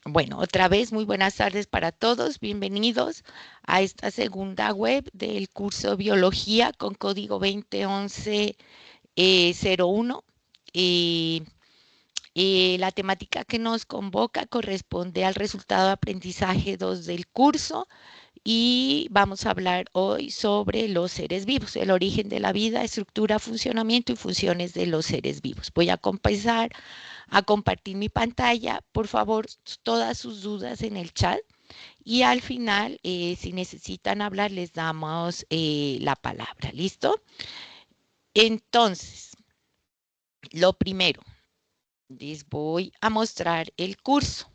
Bueno, otra vez muy buenas tardes para todos. Bienvenidos a esta segunda web del curso Biología con código 2011-01. Eh, la temática que nos convoca corresponde al resultado de aprendizaje 2 del curso y vamos a hablar hoy sobre los seres vivos, el origen de la vida, estructura, funcionamiento y funciones de los seres vivos. Voy a comenzar a compartir mi pantalla. Por favor, todas sus dudas en el chat y al final, si necesitan hablar, les damos la palabra. ¿Listo? Entonces, lo primero, les voy a mostrar el curso.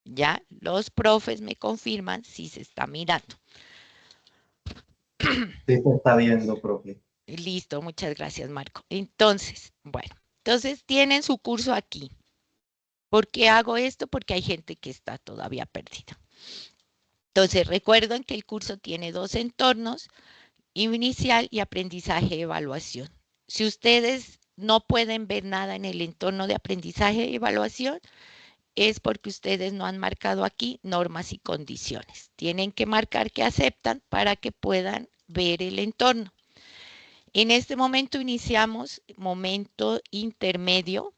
Ya los profes me confirman si se está mirando. Sí, se está viendo, profe. Listo, muchas gracias, Marco. Entonces, bueno, entonces tienen su curso aquí. ¿Por qué hago esto? Porque hay gente que está todavía perdida. Entonces, recuerden que el curso tiene dos entornos, inicial y aprendizaje y evaluación. Si ustedes no pueden ver nada en el entorno de aprendizaje y evaluación, es porque ustedes no han marcado aquí normas y condiciones. Tienen que marcar que aceptan para que puedan ver el entorno. En este momento iniciamos momento intermedio,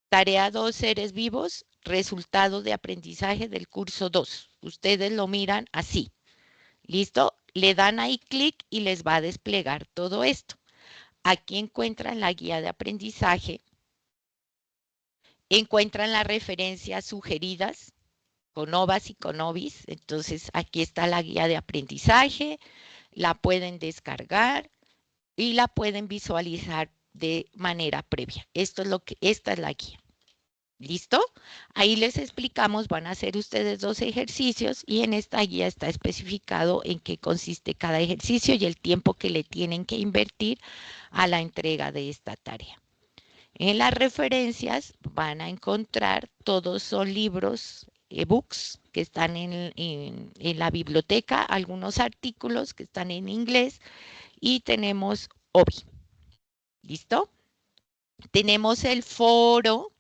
tarea 2, seres vivos, resultado de aprendizaje del curso 2. Ustedes lo miran así. ¿Listo? Le dan ahí clic y les va a desplegar todo esto. Aquí encuentran la guía de aprendizaje, encuentran las referencias sugeridas con OVAS y con OVIS. Entonces aquí está la guía de aprendizaje, la pueden descargar y la pueden visualizar de manera previa. Esta es la guía. ¿Listo? Ahí les explicamos, van a hacer ustedes dos ejercicios y en esta guía está especificado en qué consiste cada ejercicio y el tiempo que le tienen que invertir a la entrega de esta tarea. En las referencias van a encontrar, todos son libros, ebooks que están en la biblioteca, algunos artículos que están en inglés y tenemos OBI. ¿Listo? Tenemos el foro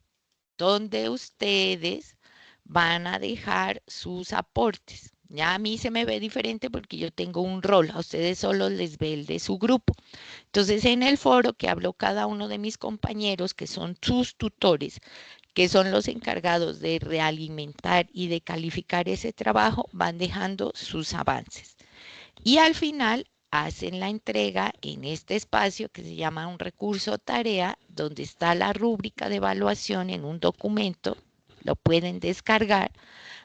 donde ustedes van a dejar sus aportes. Ya a mí se me ve diferente porque yo tengo un rol, a ustedes solo les ve el de su grupo. Entonces, en el foro que habló cada uno de mis compañeros, que son sus tutores, que son los encargados de realimentar y de calificar ese trabajo, van dejando sus avances. Y al final hacen la entrega en este espacio que se llama un recurso tarea, donde está la rúbrica de evaluación en un documento, lo pueden descargar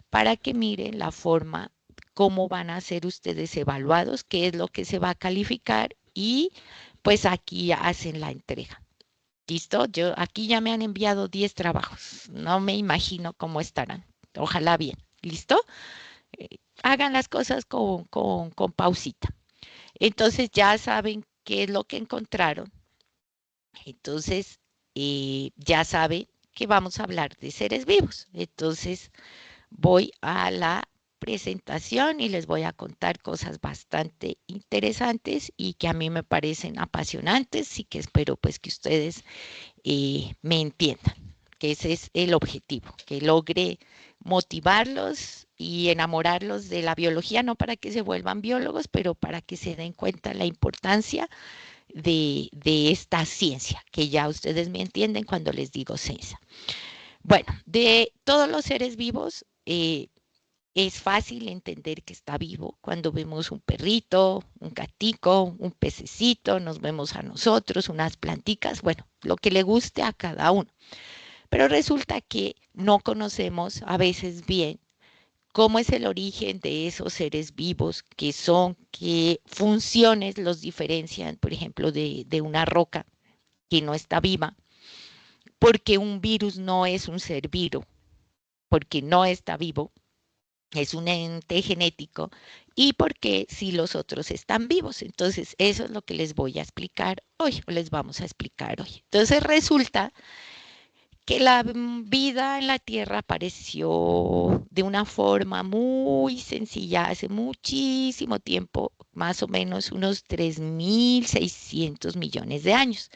para que miren la forma cómo van a ser ustedes evaluados, qué es lo que se va a calificar y pues aquí hacen la entrega. ¿Listo? Yo aquí ya me han enviado 10 trabajos. No me imagino cómo estarán. Ojalá bien. ¿Listo? Hagan las cosas con pausita. Entonces ya saben qué es lo que encontraron. Entonces ya saben que vamos a hablar de seres vivos. Entonces voy a la presentación y les voy a contar cosas bastante interesantes y que a mí me parecen apasionantes y que espero pues que ustedes me entiendan, que ese es el objetivo, que logre motivarlos y enamorarlos de la biología, no para que se vuelvan biólogos, pero para que se den cuenta la importancia de esta ciencia, que ya ustedes me entienden cuando les digo ciencia. Bueno, de todos los seres vivos, es fácil entender que está vivo cuando vemos un perrito, un gatico, un pececito, nos vemos a nosotros, unas planticas, bueno, lo que le guste a cada uno. Pero resulta que no conocemos a veces bien cómo es el origen de esos seres vivos, qué son, qué funciones los diferencian, por ejemplo, de una roca que no está viva, porque un virus no es un ser vivo, porque no está vivo, es un ente genético y porque si los otros están vivos. Entonces, eso es lo que les voy a explicar hoy, o les vamos a explicar hoy. Entonces, resulta que la vida en la Tierra apareció de una forma muy sencilla hace muchísimo tiempo, más o menos unos 3.600 millones de años.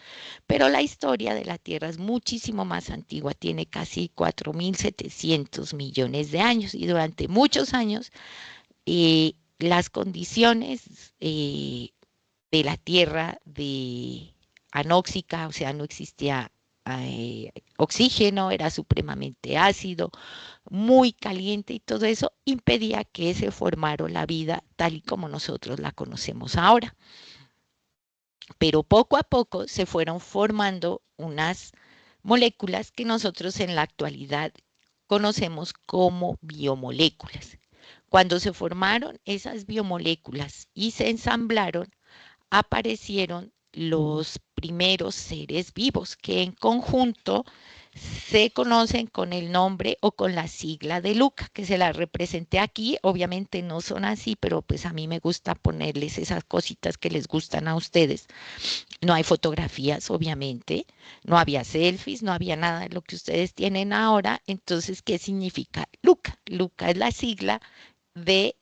Pero la historia de la Tierra es muchísimo más antigua, tiene casi 4.700 millones de años y durante muchos años las condiciones de la Tierra de anóxica, o sea, no existía oxígeno, era supremamente ácido, muy caliente y todo eso impedía que se formara la vida tal y como nosotros la conocemos ahora. Pero poco a poco se fueron formando unas moléculas que nosotros en la actualidad conocemos como biomoléculas. Cuando se formaron esas biomoléculas y se ensamblaron, aparecieron los primeros seres vivos que en conjunto se conocen con el nombre o con la sigla de Luca, que se la representé aquí. Obviamente no son así, pero pues a mí me gusta ponerles esas cositas que les gustan a ustedes. No hay fotografías, obviamente, no había selfies, no había nada de lo que ustedes tienen ahora. Entonces, ¿qué significa Luca? Luca es la sigla de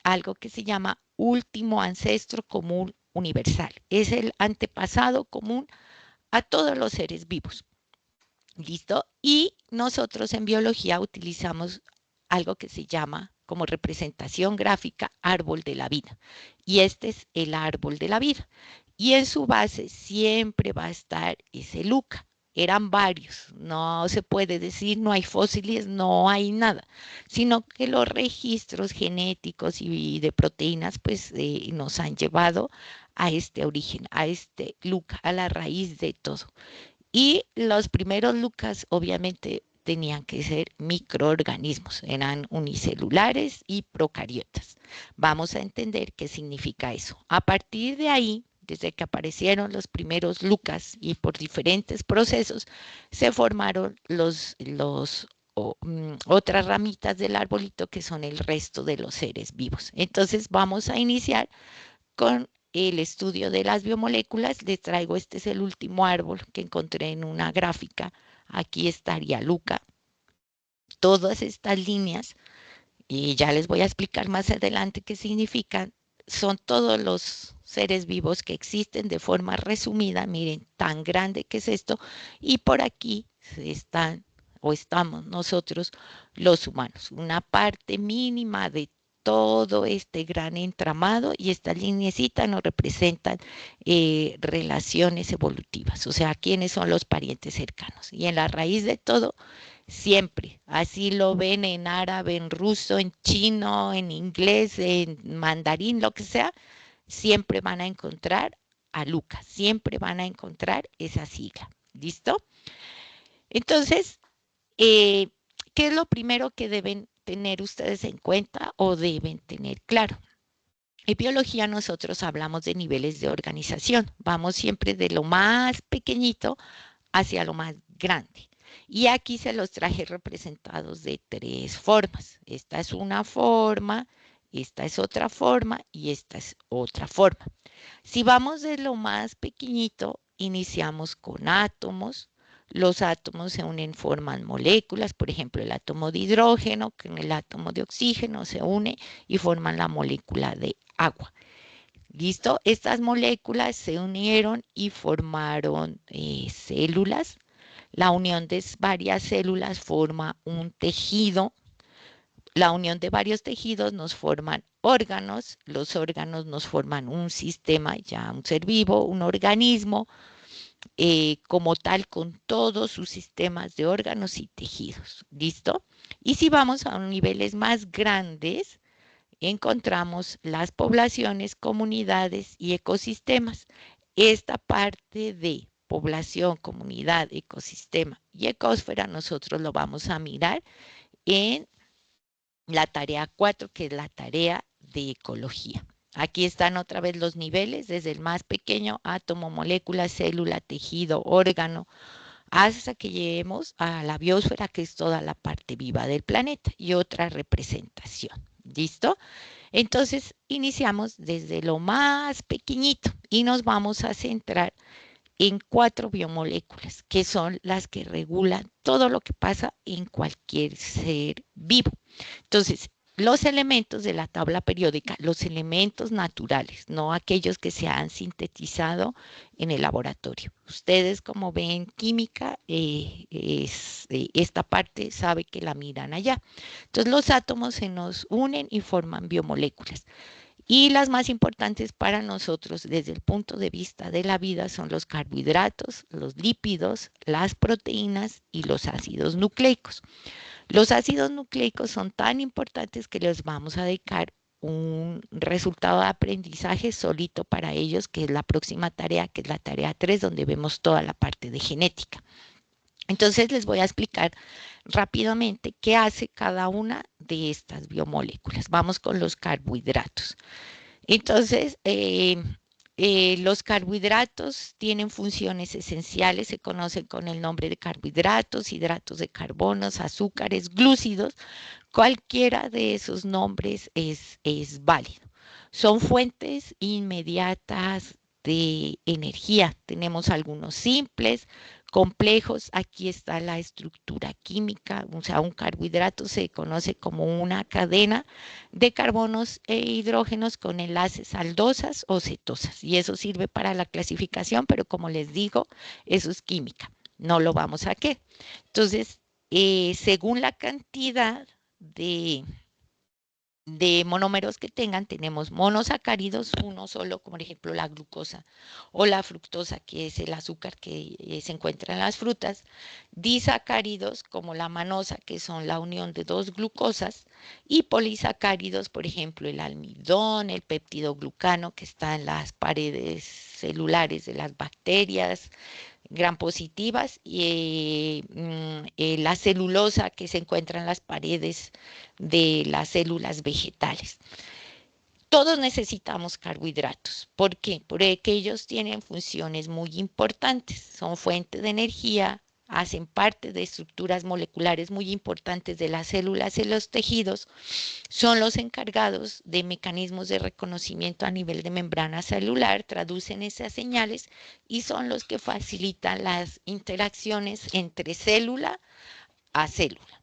algo que se llama último ancestro común universal. Es el antepasado común a todos los seres vivos. ¿Listo? Y nosotros en biología utilizamos algo que se llama como representación gráfica árbol de la vida. Y este es el árbol de la vida. Y en su base siempre va a estar ese Luca. Eran varios, no se puede decir, no hay fósiles, no hay nada, sino que los registros genéticos y de proteínas pues nos han llevado a este origen, a este Luca, a la raíz de todo. Y los primeros Lucas obviamente tenían que ser microorganismos, eran unicelulares y procariotas. Vamos a entender qué significa eso. A partir de ahí, desde que aparecieron los primeros Lucas y por diferentes procesos, se formaron otras ramitas del arbolito que son el resto de los seres vivos. Entonces vamos a iniciar con el estudio de las biomoléculas. Les traigo, este es el último árbol que encontré en una gráfica. Aquí estaría Luca. Todas estas líneas, y ya les voy a explicar más adelante qué significan, son todos los seres vivos que existen de forma resumida. Miren, tan grande que es esto. Y por aquí están o estamos nosotros los humanos, una parte mínima de todo este gran entramado, y estas lineecitas nos representan relaciones evolutivas, o sea, quiénes son los parientes cercanos. Y en la raíz de todo, siempre, así lo ven en árabe, en ruso, en chino, en inglés, en mandarín, lo que sea, siempre van a encontrar a Lucas, siempre van a encontrar esa sigla. ¿Listo? Entonces, ¿qué es lo primero que deben tener ustedes en cuenta o deben tener claro? En biología nosotros hablamos de niveles de organización. Vamos siempre de lo más pequeñito hacia lo más grande. Y aquí se los traje representados de tres formas. Esta es una forma, esta es otra forma y esta es otra forma. Si vamos de lo más pequeñito, iniciamos con átomos. Los átomos se unen, forman moléculas, por ejemplo, el átomo de hidrógeno con el átomo de oxígeno se une y forman la molécula de agua. ¿Listo? Estas moléculas se unieron y formaron células. La unión de varias células forma un tejido. La unión de varios tejidos nos forman órganos. Los órganos nos forman un sistema, ya un ser vivo, un organismo, como tal, con todos sus sistemas de órganos y tejidos. ¿Listo? Y si vamos a niveles más grandes, encontramos las poblaciones, comunidades y ecosistemas. Esta parte de población, comunidad, ecosistema y ecosfera nosotros lo vamos a mirar en la tarea 4, que es la tarea de ecología. Aquí están otra vez los niveles, desde el más pequeño, átomo, molécula, célula, tejido, órgano, hasta que lleguemos a la biosfera, que es toda la parte viva del planeta, y otra representación. ¿Listo? Entonces, iniciamos desde lo más pequeñito y nos vamos a centrar en 4 biomoléculas, que son las que regulan todo lo que pasa en cualquier ser vivo. Entonces, los elementos de la tabla periódica, los elementos naturales, no aquellos que se han sintetizado en el laboratorio. Ustedes, como ven química, esta parte sabe que la miran allá. Entonces, los átomos se nos unen y forman biomoléculas. Y las más importantes para nosotros desde el punto de vista de la vida son los carbohidratos, los lípidos, las proteínas y los ácidos nucleicos. Los ácidos nucleicos son tan importantes que les vamos a dedicar un resultado de aprendizaje solito para ellos, que es la próxima tarea, que es la tarea 3, donde vemos toda la parte de genética. Entonces les voy a explicar rápidamente qué hace cada una de estas biomoléculas. Vamos con los carbohidratos. Entonces, los carbohidratos tienen funciones esenciales, se conocen con el nombre de carbohidratos, hidratos de carbono, azúcares, glúcidos. Cualquiera de esos nombres es válido. Son fuentes inmediatas de energía. Tenemos algunos simples, complejos. Aquí está la estructura química. O sea, un carbohidrato se conoce como una cadena de carbonos e hidrógenos con enlaces aldosas o cetosas. Y eso sirve para la clasificación, pero como les digo, eso es química. No lo vamos a qué. Entonces, según la cantidad de monómeros que tengan, tenemos monosacáridos, uno solo, como por ejemplo la glucosa o la fructosa, que es el azúcar que se encuentra en las frutas, disacáridos como la manosa, que son la unión de dos glucosas, y polisacáridos, por ejemplo, el almidón, el peptidoglucano, que está en las paredes celulares de las bacterias gram positivas, y la celulosa que se encuentra en las paredes de las células vegetales. Todos necesitamos carbohidratos. ¿Por qué? Porque ellos tienen funciones muy importantes. Son fuente de energía, hacen parte de estructuras moleculares muy importantes de las células y los tejidos, son los encargados de mecanismos de reconocimiento a nivel de membrana celular, traducen esas señales y son los que facilitan las interacciones entre célula a célula.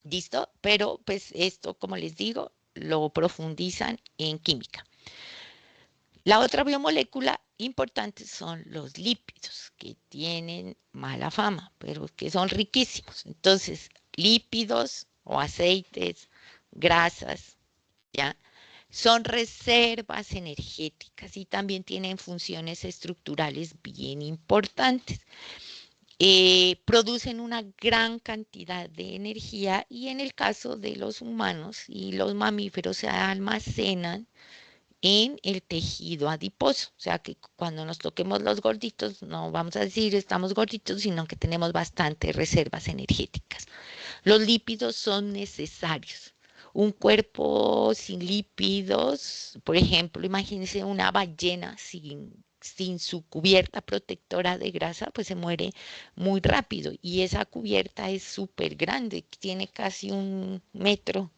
¿Listo? Pero pues esto, como les digo, lo profundizan en química. La otra biomolécula importante son los lípidos, que tienen mala fama, pero que son riquísimos. Entonces, lípidos o aceites, grasas, ¿ya? Son reservas energéticas y también tienen funciones estructurales bien importantes. Producen una gran cantidad de energía y en el caso de los humanos y los mamíferos se almacenan en el tejido adiposo. O sea que cuando nos toquemos los gorditos, no vamos a decir estamos gorditos, sino que tenemos bastantes reservas energéticas. Los lípidos son necesarios. Un cuerpo sin lípidos, por ejemplo, imagínense una ballena sin su cubierta protectora de grasa, pues se muere muy rápido. Y esa cubierta es súper grande, tiene casi 1 metro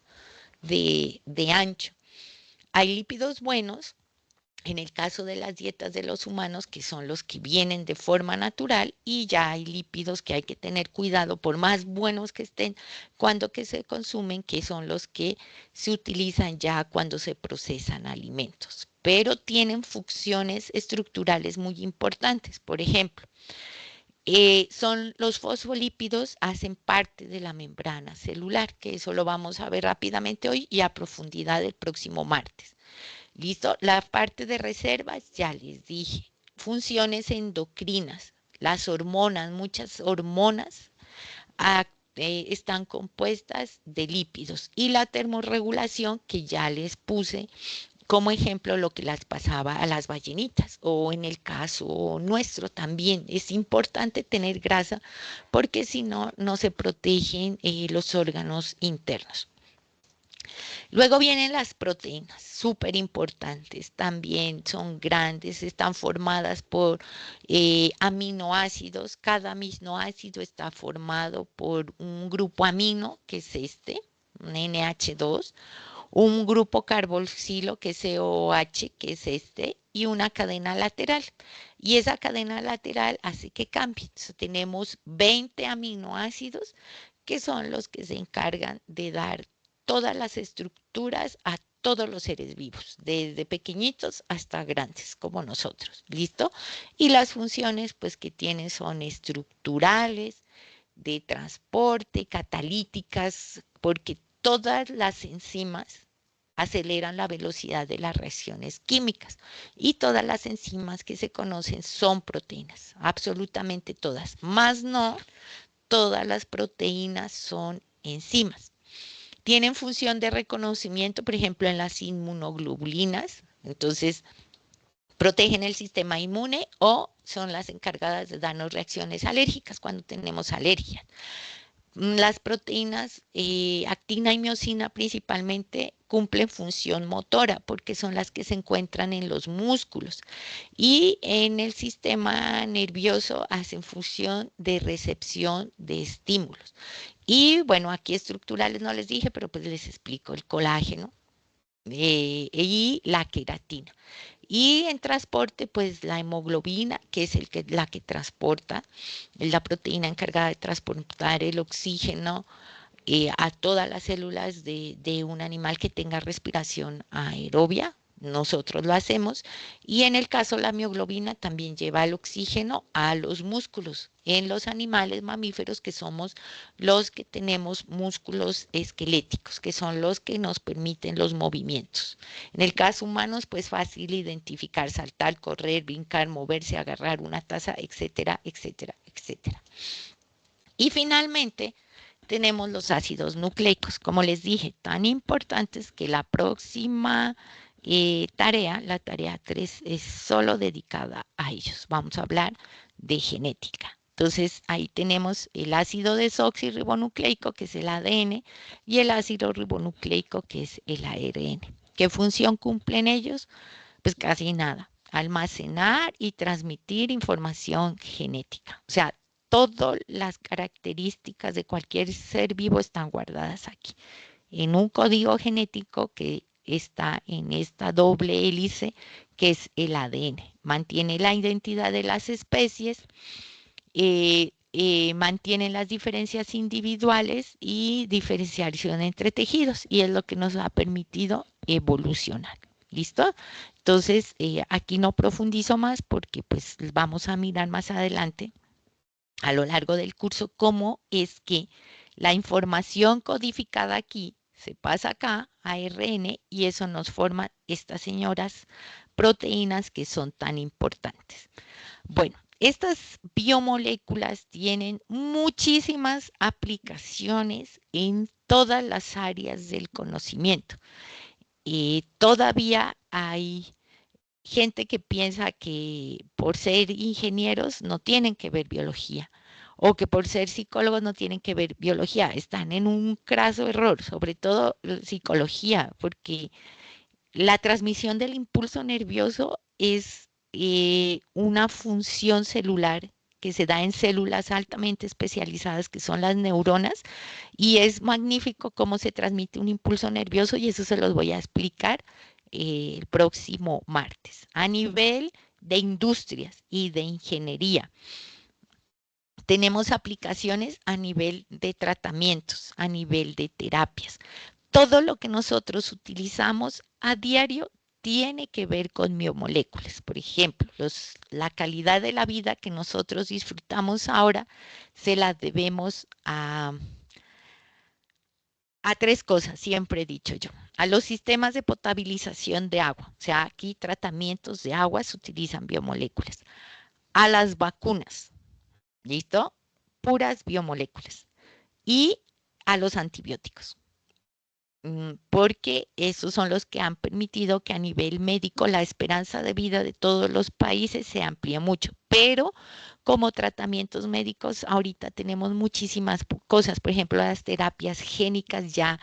de ancho. Hay lípidos buenos en el caso de las dietas de los humanos, que son los que vienen de forma natural, y ya hay lípidos que hay que tener cuidado, por más buenos que estén, cuando que se consumen, que son los que se utilizan ya cuando se procesan alimentos. Pero tienen funciones estructurales muy importantes. Por ejemplo, son los fosfolípidos, hacen parte de la membrana celular, que eso lo vamos a ver rápidamente hoy y a profundidad el próximo martes. ¿Listo? La parte de reservas, ya les dije. Funciones endocrinas, las hormonas, muchas hormonas están compuestas de lípidos. Y la termorregulación, que ya les puse como ejemplo lo que les pasaba a las ballenitas, o en el caso nuestro también es importante tener grasa porque si no, no se protegen los órganos internos. Luego vienen las proteínas, súper importantes, también son grandes, están formadas por aminoácidos. Cada aminoácido está formado por un grupo amino, que es este, un NH2, un grupo carboxilo, que es COH, que es este, y una cadena lateral. Y esa cadena lateral hace que cambie. Entonces, tenemos 20 aminoácidos que son los que se encargan de dar todas las estructuras a todos los seres vivos, desde pequeñitos hasta grandes como nosotros. ¿Listo? Y las funciones pues que tienen son estructurales, de transporte, catalíticas, porque todas las enzimas aceleran la velocidad de las reacciones químicas y todas las enzimas que se conocen son proteínas, absolutamente todas, más no todas las proteínas son enzimas. Tienen función de reconocimiento, por ejemplo, en las inmunoglobulinas, entonces protegen el sistema inmune o son las encargadas de darnos reacciones alérgicas cuando tenemos alergias. Las proteínas actina y miosina principalmente cumplen función motora porque son las que se encuentran en los músculos y en el sistema nervioso hacen función de recepción de estímulos. Y bueno, aquí estructurales no les dije, pero pues les explico el colágeno y la queratina. Y en transporte, pues la hemoglobina, que es la que transporta, es la proteína encargada de transportar el oxígeno a todas las células de un animal que tenga respiración aerobia. Nosotros lo hacemos. Y en el caso la mioglobina también lleva el oxígeno a los músculos. En los animales mamíferos que somos los que tenemos músculos esqueléticos, que son los que nos permiten los movimientos. En el caso humano es pues fácil identificar, saltar, correr, brincar, moverse, agarrar una taza, etcétera, etcétera, etcétera. Y finalmente tenemos los ácidos nucleicos, como les dije, tan importantes que la próxima tarea, la tarea 3, es solo dedicada a ellos. Vamos a hablar de genética. Entonces, ahí tenemos el ácido desoxirribonucleico, que es el ADN, y el ácido ribonucleico, que es el ARN. ¿Qué función cumplen ellos? Pues casi nada. Almacenar y transmitir información genética. O sea, todas las características de cualquier ser vivo están guardadas aquí, en un código genético que está en esta doble hélice, que es el ADN. Mantiene la identidad de las especies, mantiene las diferencias individuales y diferenciación entre tejidos, y es lo que nos ha permitido evolucionar. ¿Listo? Entonces, aquí no profundizo más porque pues vamos a mirar más adelante a lo largo del curso cómo es que la información codificada aquí se pasa acá a ARN y eso nos forma estas señoras proteínas que son tan importantes. Bueno, estas biomoléculas tienen muchísimas aplicaciones en todas las áreas del conocimiento. Todavía hay gente que piensa que por ser ingenieros no tienen que ver biología o que por ser psicólogos no tienen que ver biología. Están en un craso error, sobre todo psicología, porque la transmisión del impulso nervioso es una función celular que se da en células altamente especializadas que son las neuronas y es magnífico cómo se transmite un impulso nervioso y eso se los voy a explicar el próximo martes. A nivel de industrias y de ingeniería, tenemos aplicaciones a nivel de tratamientos, a nivel de terapias. Todo lo que nosotros utilizamos a diario tiene que ver con biomoléculas. Por ejemplo, la calidad de la vida que nosotros disfrutamos ahora se la debemos a tres cosas, siempre he dicho yo. A los sistemas de potabilización de agua, o sea, aquí tratamientos de agua se utilizan biomoléculas. A las vacunas, ¿listo? Puras biomoléculas. Y a los antibióticos. Porque esos son los que han permitido que a nivel médico la esperanza de vida de todos los países se amplíe mucho. Pero como tratamientos médicos, ahorita tenemos muchísimas cosas. Por ejemplo, las terapias génicas ya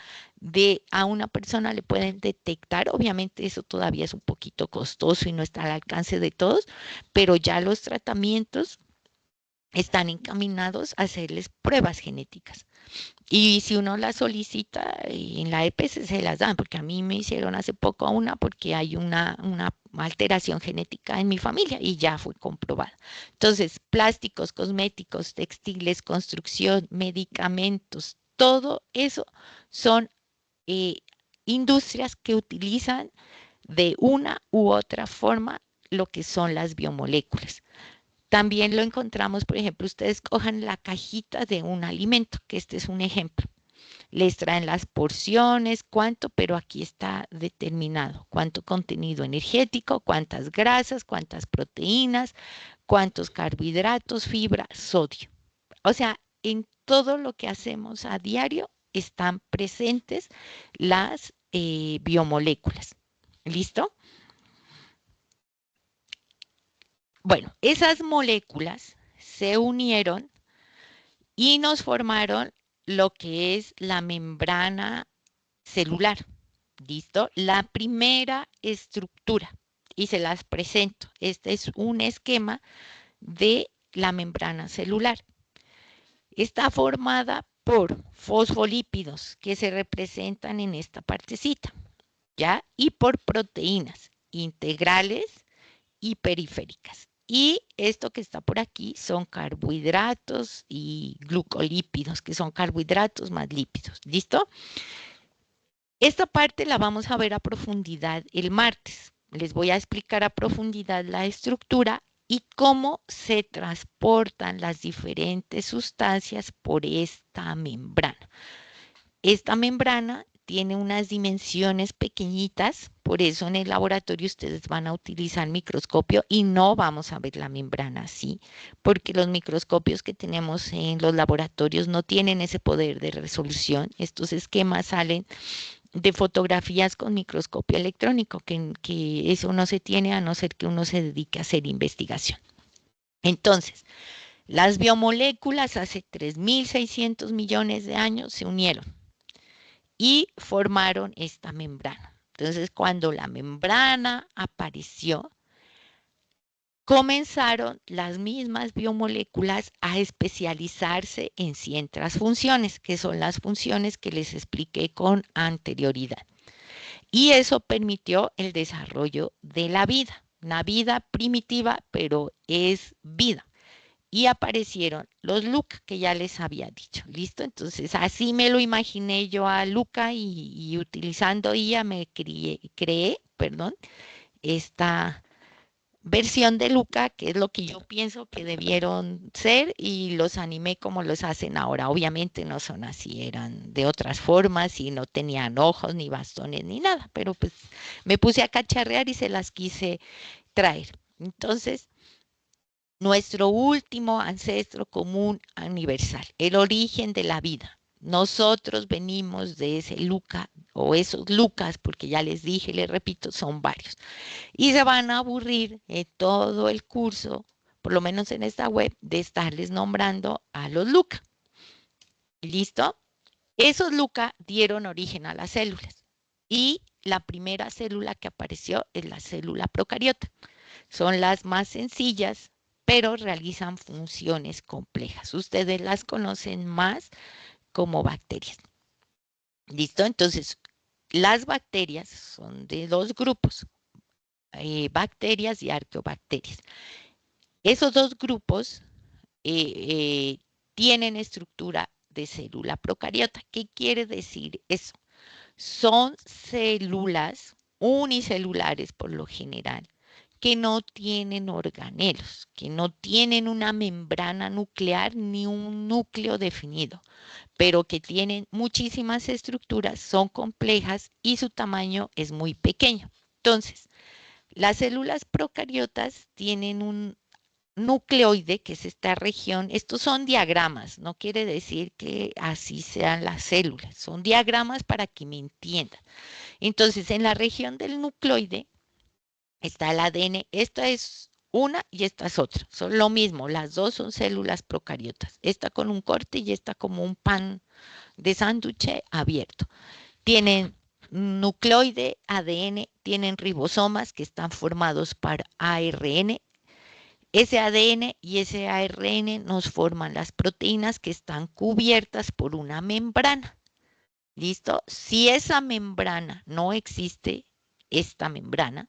a una persona le pueden detectar. Obviamente eso todavía es un poquito costoso y no está al alcance de todos, pero ya los tratamientos están encaminados a hacerles pruebas genéticas. Y si uno las solicita, en la EPS se las dan, porque a mí me hicieron hace poco una porque hay una alteración genética en mi familia y ya fue comprobada. Entonces, plásticos, cosméticos, textiles, construcción, medicamentos, todo eso son industrias que utilizan de una u otra forma lo que son las biomoléculas. También lo encontramos, por ejemplo, ustedes cojan la cajita de un alimento, que este es un ejemplo. Les traen las porciones, cuánto, pero aquí está determinado cuánto contenido energético, cuántas grasas, cuántas proteínas, cuántos carbohidratos, fibra, sodio. O sea, en todo lo que hacemos a diario están presentes las biomoléculas. ¿Listo? Bueno, esas moléculas se unieron y nos formaron lo que es la membrana celular. ¿Listo? La primera estructura. Y se las presento. Este es un esquema de la membrana celular. Está formada por fosfolípidos que se representan en esta partecita, ¿ya? Y por proteínas integrales y periféricas. Y esto que está por aquí son carbohidratos y glucolípidos, que son carbohidratos más lípidos. ¿Listo? Esta parte la vamos a ver a profundidad el martes. Les voy a explicar a profundidad la estructura y cómo se transportan las diferentes sustancias por esta membrana. Esta membrana tiene unas dimensiones pequeñitas, por eso en el laboratorio ustedes van a utilizar microscopio y no vamos a ver la membrana así, porque los microscopios que tenemos en los laboratorios no tienen ese poder de resolución. Estos esquemas salen de fotografías con microscopio electrónico, que eso no se tiene a no ser que uno se dedique a hacer investigación. Entonces, las biomoléculas hace 3.600 millones de años se unieron y formaron esta membrana. Entonces, cuando la membrana apareció, comenzaron las mismas biomoléculas a especializarse en ciertas funciones, que son las funciones que les expliqué con anterioridad. Y eso permitió el desarrollo de la vida, una vida primitiva, pero es vida. Y aparecieron los Luca, que ya les había dicho, ¿listo? Entonces, así me lo imaginé yo a Luca y utilizando IA me creé, esta versión de Luca, que es lo que yo pienso que debieron ser, y los animé como los hacen ahora. Obviamente no son así, eran de otras formas y no tenían ojos, ni bastones, ni nada, pero pues me puse a cacharrear y se las quise traer. Entonces, nuestro último ancestro común universal, el origen de la vida. Nosotros venimos de ese Luca o esos Lucas, porque ya les dije, les repito, son varios. Y se van a aburrir todo el curso, por lo menos en esta web, de estarles nombrando a los Luca. ¿Listo? Esos Luca dieron origen a las células. Y la primera célula que apareció es la célula procariota. Son las más sencillas, pero realizan funciones complejas. Ustedes las conocen más como bacterias. ¿Listo? Entonces, las bacterias son de dos grupos, bacterias y arqueobacterias. Esos dos grupos tienen estructura de célula procariota. ¿Qué quiere decir eso? Son células unicelulares por lo general, que no tienen organelos, que no tienen una membrana nuclear ni un núcleo definido, pero que tienen muchísimas estructuras, son complejas y su tamaño es muy pequeño. Entonces, las células procariotas tienen un nucleoide, que es esta región. Estos son diagramas, no quiere decir que así sean las células, son diagramas para que me entiendan. Entonces, en la región del nucleoide está el ADN. Esta es una y esta es otra. Son lo mismo, las dos son células procariotas. Esta con un corte y esta como un pan de sándwich abierto. Tienen nucleoide, ADN, tienen ribosomas que están formados por ARN, Ese ADN y ese ARN nos forman las proteínas que están cubiertas por una membrana. ¿Listo? Si esa membrana no existe, esta membrana,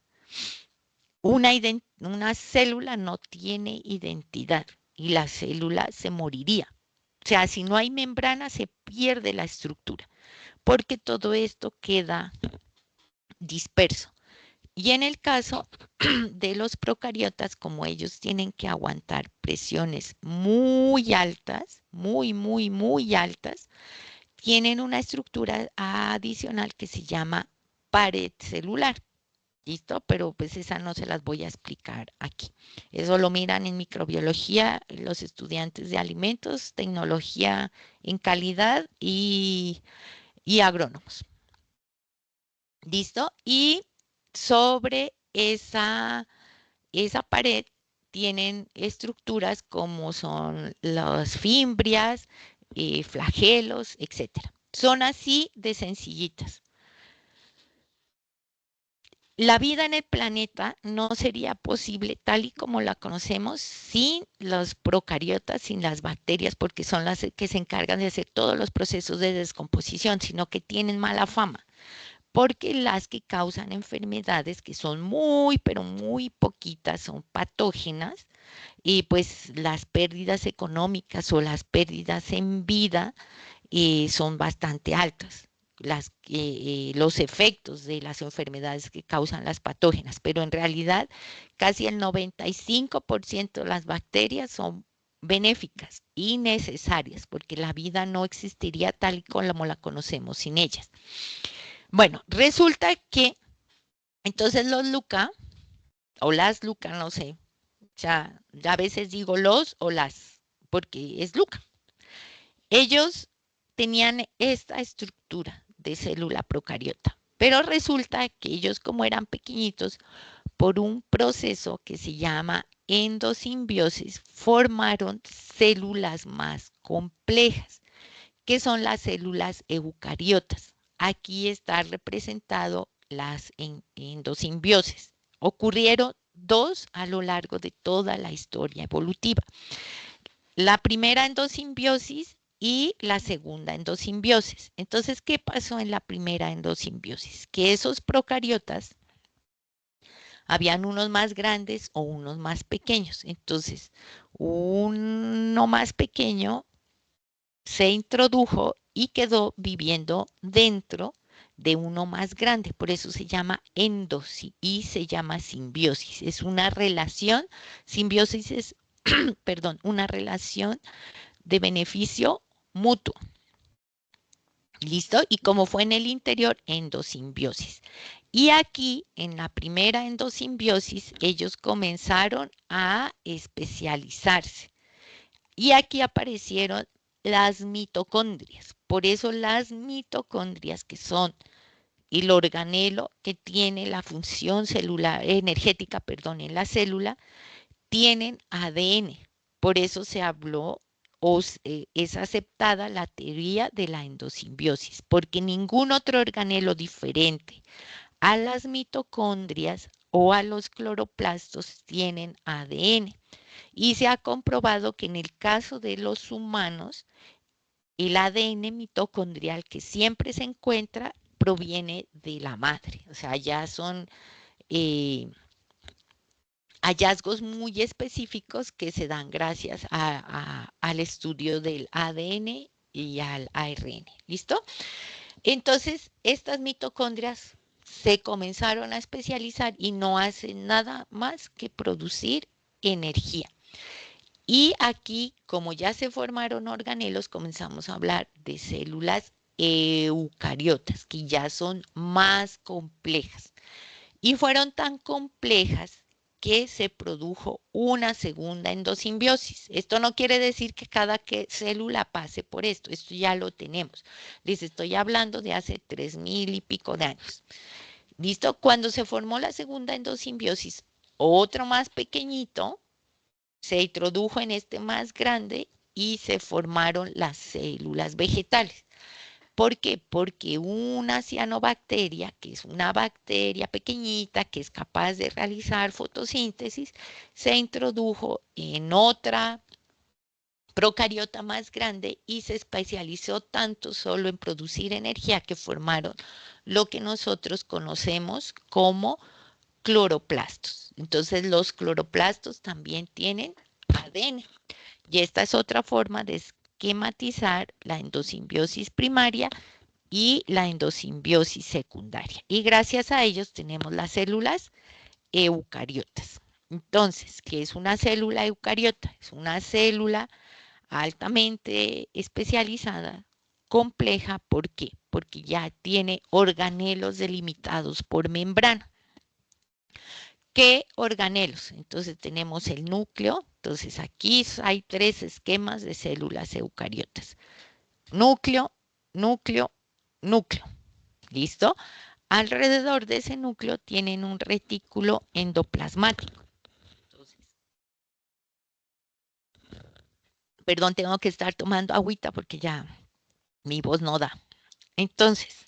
una célula no tiene identidad y la célula se moriría. O sea, si no hay membrana, se pierde la estructura, porque todo esto queda disperso. Y en el caso de los procariotas, como ellos tienen que aguantar presiones muy altas, muy altas, tienen una estructura adicional que se llama pared celular. ¿Listo? Pero pues esa no se las voy a explicar aquí. Eso lo miran en microbiología los estudiantes de alimentos, tecnología en calidad y agrónomos. ¿Listo? Y sobre esa pared tienen estructuras como son las fimbrias, flagelos, etcétera. Son así de sencillitas. La vida en el planeta no sería posible tal y como la conocemos sin los procariotas, sin las bacterias, porque son las que se encargan de hacer todos los procesos de descomposición, sino que tienen mala fama, porque las que causan enfermedades que son muy, pero muy poquitas, son patógenas, y pues las pérdidas económicas o las pérdidas en vida son bastante altas. Los efectos de las enfermedades que causan las patógenas, pero en realidad casi el 95% de las bacterias son benéficas y necesarias, porque la vida no existiría tal y como la conocemos sin ellas. Bueno, resulta que entonces los LUCA, o las LUCA, no sé, ya a veces digo los o las, porque es LUCA. Ellos tenían esta estructura de célula procariota, pero resulta que ellos, como eran pequeñitos, por un proceso que se llama endosimbiosis, formaron células más complejas, que son las células eucariotas. Aquí está representado las endosimbiosis. Ocurrieron dos a lo largo de toda la historia evolutiva. La primera endosimbiosis y la segunda endosimbiosis. Entonces, ¿qué pasó en la primera endosimbiosis? Que esos procariotas, habían unos más grandes o unos más pequeños. Entonces, uno más pequeño se introdujo y quedó viviendo dentro de uno más grande. Por eso se llama endosis y se llama simbiosis. Es una relación, simbiosis es, perdón, una relación de beneficio mutuo. ¿Listo? Y como fue en el interior, endosimbiosis. Y aquí, en la primera endosimbiosis, ellos comenzaron a especializarse. Y aquí aparecieron las mitocondrias. Por eso las mitocondrias, que son el organelo que tiene la función celular, energética, perdón, en la célula, tienen ADN. Por eso se habló es aceptada la teoría de la endosimbiosis, porque ningún otro organelo diferente a las mitocondrias o a los cloroplastos tienen ADN. Y se ha comprobado que en el caso de los humanos, el ADN mitocondrial que siempre se encuentra proviene de la madre. O sea, ya son hallazgos muy específicos que se dan gracias al estudio del ADN y al ARN. ¿Listo? Entonces, estas mitocondrias se comenzaron a especializar y no hacen nada más que producir energía. Y aquí, como ya se formaron organelos, comenzamos a hablar de células eucariotas, que ya son más complejas. Y fueron tan complejas que se produjo una segunda endosimbiosis. Esto no quiere decir que cada célula pase por esto ya lo tenemos. Les estoy hablando de hace 3.000 y pico de años. ¿Listo? Cuando se formó la segunda endosimbiosis, otro más pequeñito se introdujo en este más grande y se formaron las células vegetales. ¿Por qué? Porque una cianobacteria, que es una bacteria pequeñita que es capaz de realizar fotosíntesis, se introdujo en otra procariota más grande y se especializó tanto solo en producir energía que formaron lo que nosotros conocemos como cloroplastos. Entonces los cloroplastos también tienen ADN. Y esta es otra forma de esquematizar la endosimbiosis primaria y la endosimbiosis secundaria. Y gracias a ellos tenemos las células eucariotas. Entonces, ¿qué es una célula eucariota? Es una célula altamente especializada, compleja. ¿Por qué? Porque ya tiene organelos delimitados por membrana. ¿Qué organelos? Entonces tenemos el núcleo. Entonces aquí hay 3 esquemas de células eucariotas. Núcleo, núcleo, núcleo. ¿Listo? Alrededor de ese núcleo tienen un retículo endoplasmático. Entonces, perdón, tengo que estar tomando agüita porque ya mi voz no da. Entonces,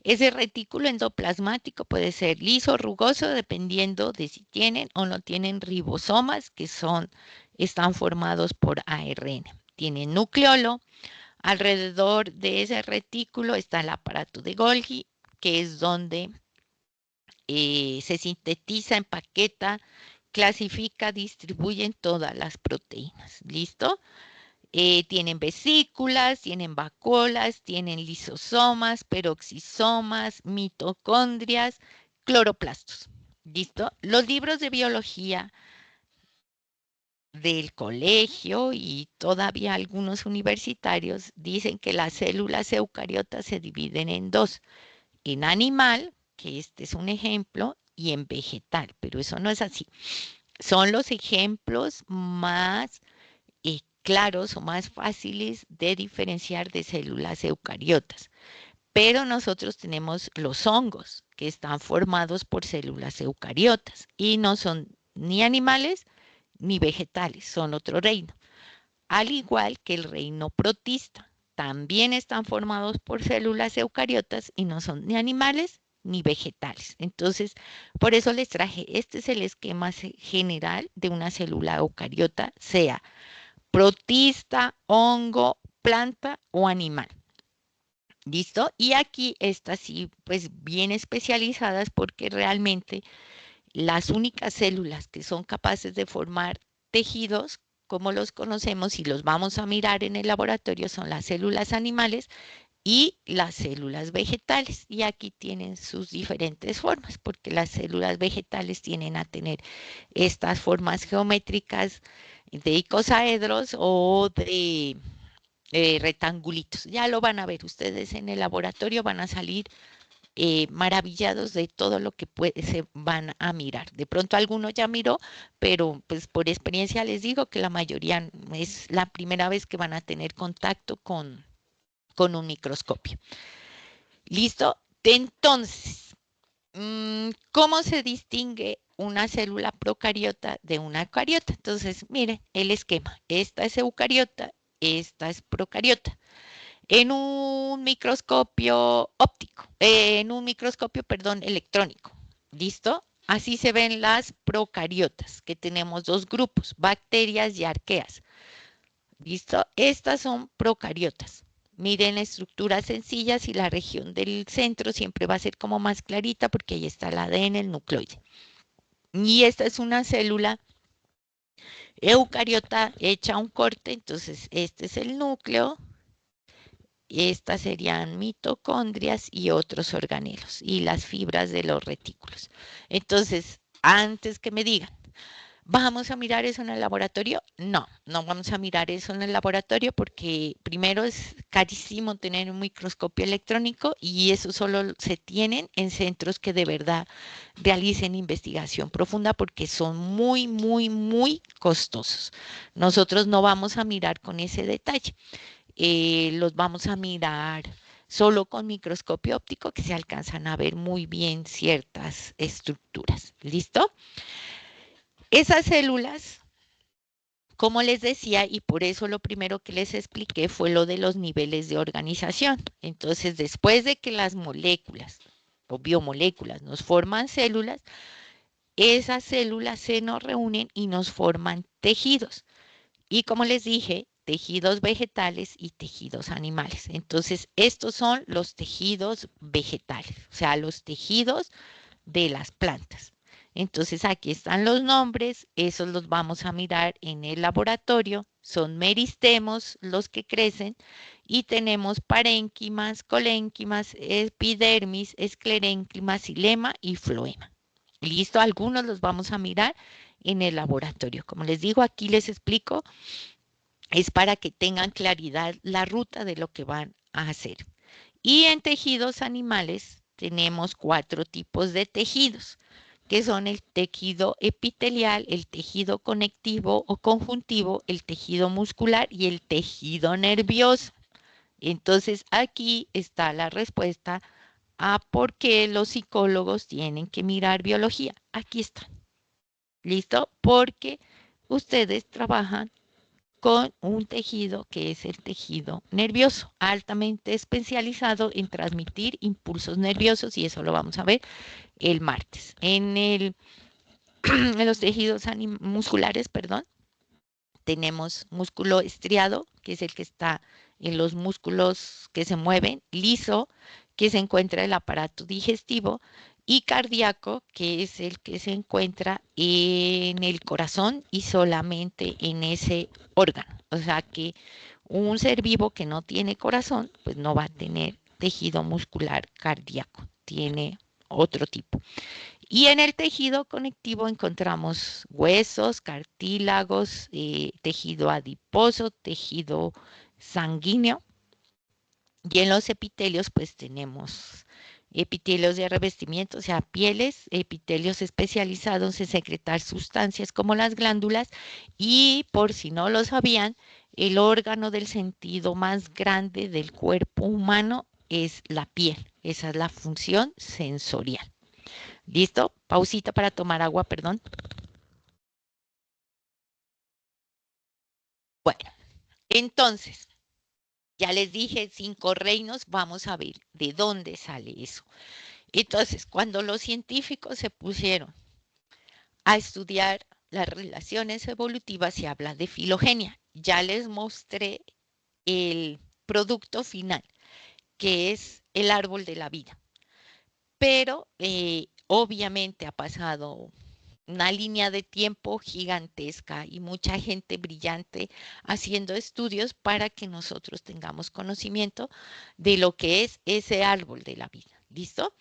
ese retículo endoplasmático puede ser liso o rugoso dependiendo de si tienen o no tienen ribosomas, que están formados por ARN. Tienen nucleolo. Alrededor de ese retículo está el aparato de Golgi, que es donde se sintetiza, empaqueta, clasifica, distribuyen todas las proteínas. ¿Listo? Tienen vesículas, tienen vacuolas, tienen lisosomas, peroxisomas, mitocondrias, cloroplastos. ¿Listo? Los libros de biología del colegio y todavía algunos universitarios dicen que las células eucariotas se dividen en 2, en animal, que este es un ejemplo, y en vegetal, pero eso no es así. Son los ejemplos más claros o más fáciles de diferenciar de células eucariotas. Pero nosotros tenemos los hongos, que están formados por células eucariotas y no son ni animales ni vegetales, son otro reino. Al igual que el reino protista, también están formados por células eucariotas y no son ni animales ni vegetales. Entonces, por eso les traje, este es el esquema general de una célula eucariota, sea protista, hongo, planta o animal. ¿Listo? Y aquí estas sí, pues bien especializadas porque realmente las únicas células que son capaces de formar tejidos, como los conocemos y los vamos a mirar en el laboratorio, son las células animales y las células vegetales. Y aquí tienen sus diferentes formas, porque las células vegetales tienen a tener estas formas geométricas de icosaedros o de rectangulitos. Ya lo van a ver ustedes en el laboratorio, van a salir maravillados de todo lo que se van a mirar. De pronto alguno ya miró, pero pues por experiencia les digo que la mayoría es la primera vez que van a tener contacto con un microscopio. ¿Listo? Entonces, ¿cómo se distingue una célula procariota de una eucariota? Entonces, miren el esquema. Esta es eucariota, esta es procariota. En un microscopio óptico, perdón, electrónico. ¿Listo? Así se ven las procariotas, que tenemos 2 grupos, bacterias y arqueas. ¿Listo? Estas son procariotas. Miren estructuras sencillas y la región del centro siempre va a ser como más clarita porque ahí está el ADN, el nucleoide. Y esta es una célula eucariota hecha un corte, entonces este es el núcleo. Estas serían mitocondrias y otros organelos y las fibras de los retículos. Entonces, antes que me digan, ¿vamos a mirar eso en el laboratorio? No, no vamos a mirar eso en el laboratorio porque primero es carísimo tener un microscopio electrónico y eso solo se tienen en centros que de verdad realicen investigación profunda porque son muy, muy, muy costosos. Nosotros no vamos a mirar con ese detalle. Los vamos a mirar solo con microscopio óptico que se alcanzan a ver muy bien ciertas estructuras. ¿Listo? Esas células como les decía, y por eso lo primero que les expliqué fue lo de los niveles de organización. Entonces, después de que las moléculas o biomoléculas nos forman células, esas células se nos reúnen y nos forman tejidos. Y como les dije, tejidos vegetales y tejidos animales. Entonces, estos son los tejidos vegetales, o sea, los tejidos de las plantas. Entonces, aquí están los nombres, esos los vamos a mirar en el laboratorio. Son meristemos los que crecen y tenemos parénquimas, colénquimas, epidermis, esclerénquimas, xilema y floema. Listo, algunos los vamos a mirar en el laboratorio. Como les digo, aquí les explico, es para que tengan claridad la ruta de lo que van a hacer. Y en tejidos animales tenemos 4 tipos de tejidos, que son el tejido epitelial, el tejido conectivo o conjuntivo, el tejido muscular y el tejido nervioso. Entonces, aquí está la respuesta a por qué los psicólogos tienen que mirar biología. Aquí está. ¿Listo? Porque ustedes trabajan con un tejido que es el tejido nervioso, altamente especializado en transmitir impulsos nerviosos, y eso lo vamos a ver el martes. En los tejidos musculares, perdón, tenemos músculo estriado, que es el que está en los músculos que se mueven, liso, que se encuentra en el aparato digestivo, y cardíaco, que es el que se encuentra en el corazón y solamente en ese órgano. O sea que un ser vivo que no tiene corazón, pues no va a tener tejido muscular cardíaco, tiene otro tipo. Y en el tejido conectivo encontramos huesos, cartílagos, tejido adiposo, tejido sanguíneo. Y en los epitelios pues tenemos epitelios de revestimiento, o sea, pieles, epitelios especializados en secretar sustancias como las glándulas, y por si no lo sabían, el órgano del sentido más grande del cuerpo humano es la piel. Esa es la función sensorial. ¿Listo? Pausita para tomar agua, perdón. Bueno, entonces, ya les dije 5 reinos, vamos a ver de dónde sale eso. Entonces, cuando los científicos se pusieron a estudiar las relaciones evolutivas, se habla de filogenia. Ya les mostré el producto final, que es el árbol de la vida. Pero obviamente ha pasado una línea de tiempo gigantesca y mucha gente brillante haciendo estudios para que nosotros tengamos conocimiento de lo que es ese árbol de la vida. ¿Listo?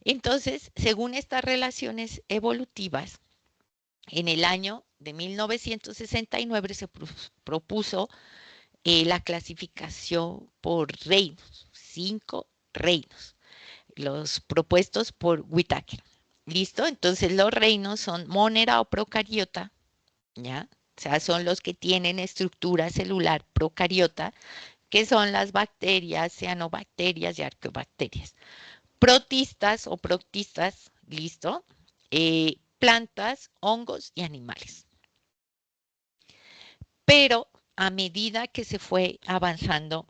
Entonces, según estas relaciones evolutivas, en el año de 1969 se propuso la clasificación por reinos, 5 reinos, los propuestos por Whittaker. ¿Listo? Entonces los reinos son monera o procariota, ¿ya? O sea, son los que tienen estructura celular procariota, que son las bacterias, cianobacterias y arqueobacterias. Protistas o proctistas, ¿listo? Plantas, hongos y animales. Pero a medida que se fue avanzando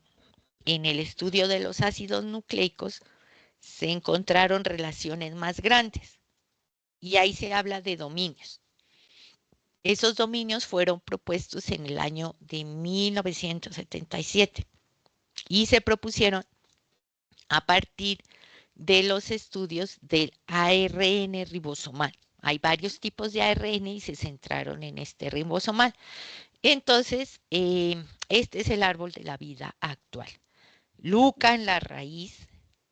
en el estudio de los ácidos nucleicos, se encontraron relaciones más grandes. Y ahí se habla de dominios. Esos dominios fueron propuestos en el año de 1977 y se propusieron a partir de los estudios del ARN ribosomal. Hay varios tipos de ARN y se centraron en este ribosomal. Entonces, este es el árbol de la vida actual. Luca en la raíz,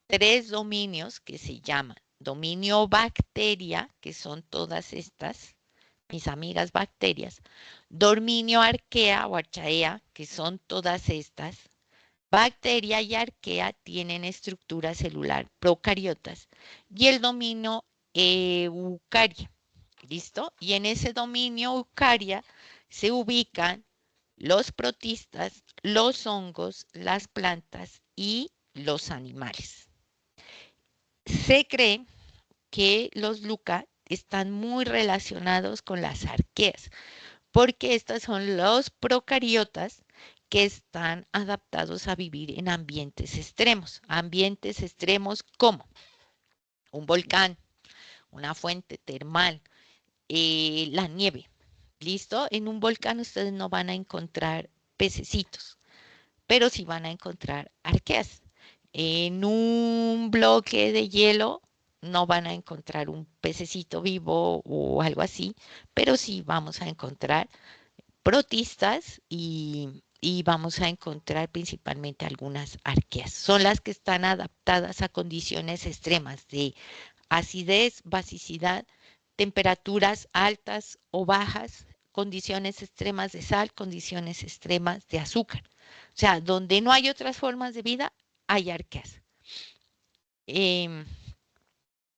3 dominios que se llaman dominio bacteria, que son todas estas, mis amigas bacterias, dominio arquea o archaea, que son todas estas. Bacteria y arquea tienen estructura celular procariotas, y el dominio eucaria. ¿Listo? Y en ese dominio eucaria se ubican los protistas, los hongos, las plantas y los animales. Se cree que los LUCA están muy relacionados con las arqueas, porque estos son los procariotas que están adaptados a vivir en ambientes extremos. Ambientes extremos como un volcán, una fuente termal, la nieve. ¿Listo? En un volcán ustedes no van a encontrar pececitos, pero sí van a encontrar arqueas. En un bloque de hielo no van a encontrar un pececito vivo o algo así, pero sí vamos a encontrar protistas y vamos a encontrar principalmente algunas arqueas. Son las que están adaptadas a condiciones extremas de acidez, basicidad, temperaturas altas o bajas, condiciones extremas de sal, condiciones extremas de azúcar. O sea, donde no hay otras formas de vida, hay arqueas.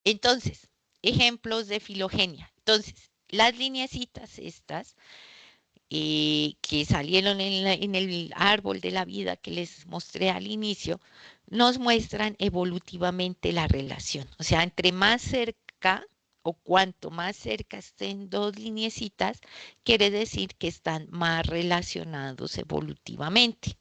Entonces, ejemplos de filogenia. Entonces, las lineecitas estas que salieron en el árbol de la vida que les mostré al inicio, nos muestran evolutivamente la relación. O sea, entre más cerca o cuanto más cerca estén dos lineecitas, quiere decir que están más relacionados evolutivamente.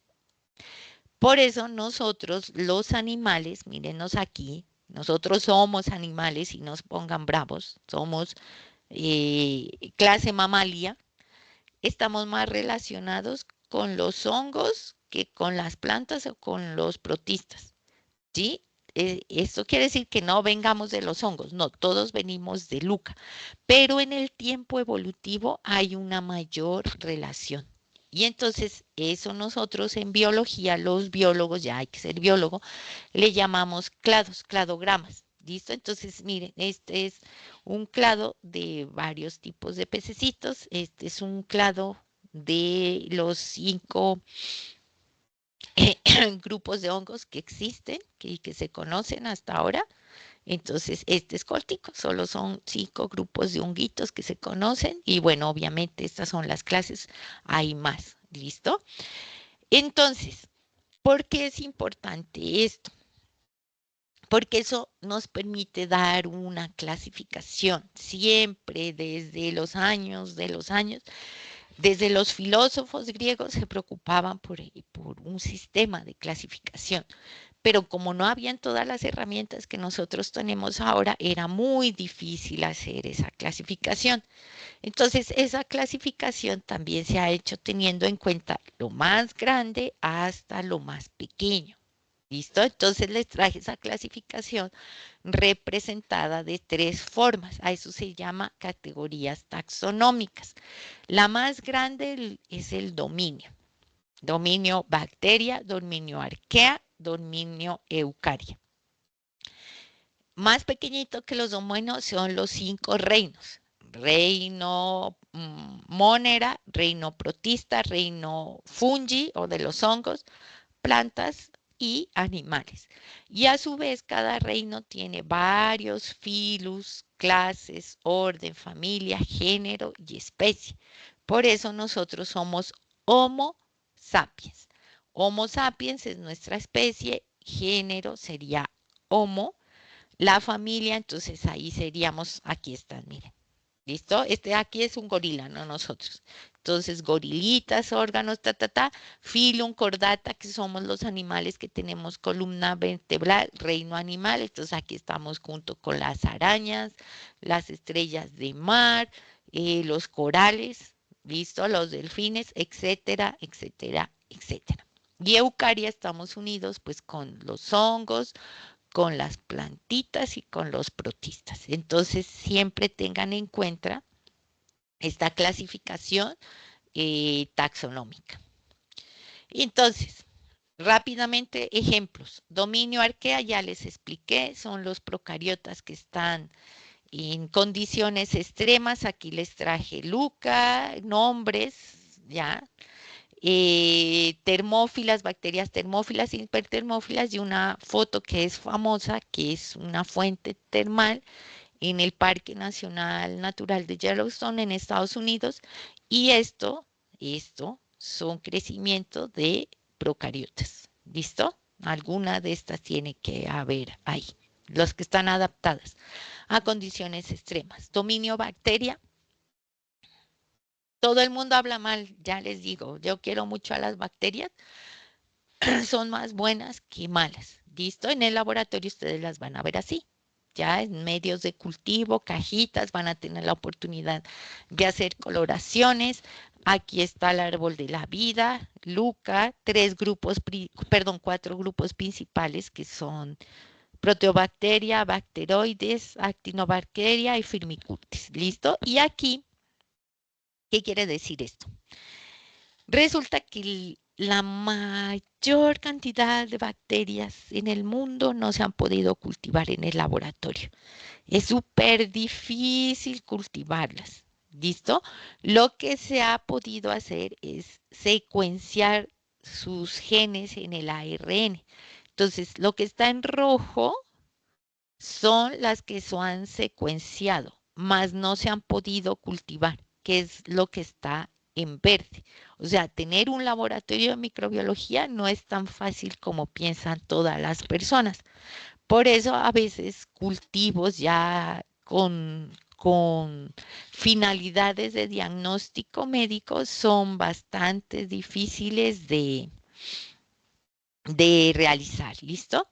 Por eso nosotros, los animales, mírenos aquí, nosotros somos animales y nos pongan bravos, somos clase mamalia, estamos más relacionados con los hongos que con las plantas o con los protistas, ¿sí? Esto quiere decir que no vengamos de los hongos, no, todos venimos de Luca, pero en el tiempo evolutivo hay una mayor relación. Y entonces eso nosotros en biología, los biólogos, ya hay que ser biólogo, le llamamos clados, cladogramas. ¿Listo? Entonces, miren, este es un clado de varios tipos de pececitos. Este es un clado de los 5 grupos de hongos que existen y que se conocen hasta ahora. Entonces, este es cortico, solo son 5 grupos de honguitos que se conocen y bueno, obviamente estas son las clases, hay más, ¿listo? Entonces, ¿por qué es importante esto? Porque eso nos permite dar una clasificación. Siempre desde los años, desde los filósofos griegos se preocupaban por un sistema de clasificación. Pero como no habían todas las herramientas que nosotros tenemos ahora, era muy difícil hacer esa clasificación. Entonces, esa clasificación también se ha hecho teniendo en cuenta lo más grande hasta lo más pequeño. ¿Listo? Entonces les traje esa clasificación representada de 3 formas. A eso se llama categorías taxonómicas. La más grande es el dominio. Dominio bacteria, dominio arquea, dominio eucaria. Más pequeñito que los dominos son los 5 reinos. Reino monera, reino protista, reino fungi o de los hongos, plantas y animales. Y a su vez cada reino tiene varios filus, clases, orden, familia, género y especie. Por eso nosotros somos Homo sapiens. Homo sapiens es nuestra especie, género sería Homo, la familia, entonces ahí seríamos, aquí están, miren. ¿Listo? Este aquí es un gorila, no nosotros. Entonces, gorilitas, órganos, filum, cordata, que somos los animales que tenemos columna vertebral, reino animal. Entonces, aquí estamos junto con las arañas, las estrellas de mar, los corales, ¿listo? Los delfines, etcétera, etcétera, etcétera. Y eucaria estamos unidos pues con los hongos, con las plantitas y con los protistas. Entonces, siempre tengan en cuenta esta clasificación taxonómica. Entonces, rápidamente, ejemplos. Dominio arquea, ya les expliqué, son los procariotas que están en condiciones extremas. Aquí les traje Luca, nombres, ya. Termófilas, bacterias termófilas, hipertermófilas y una foto que es famosa, que es una fuente termal en el Parque Nacional Natural de Yellowstone en Estados Unidos. Y esto son crecimientos de procariotas. ¿Listo? Alguna de estas tiene que haber ahí. Los que están adaptadas a condiciones extremas. Dominio bacteria. Todo el mundo habla mal, ya les digo, yo quiero mucho a las bacterias, son más buenas que malas. ¿Listo? En el laboratorio ustedes las van a ver así. Ya en medios de cultivo, cajitas, van a tener la oportunidad de hacer coloraciones. Aquí está el árbol de la vida, Luca, cuatro grupos principales que son proteobacteria, bacteroides, actinobacteria y firmicutes. ¿Listo? Y aquí, ¿qué quiere decir esto? Resulta que la mayor cantidad de bacterias en el mundo no se han podido cultivar en el laboratorio. Es súper difícil cultivarlas. ¿Listo? Lo que se ha podido hacer es secuenciar sus genes en el ARN. Entonces, lo que está en rojo son las que se han secuenciado, mas no se han podido cultivar, que es lo que está en verde. O sea, tener un laboratorio de microbiología no es tan fácil como piensan todas las personas. Por eso a veces cultivos ya con finalidades de diagnóstico médico son bastante difíciles de realizar. ¿Listo?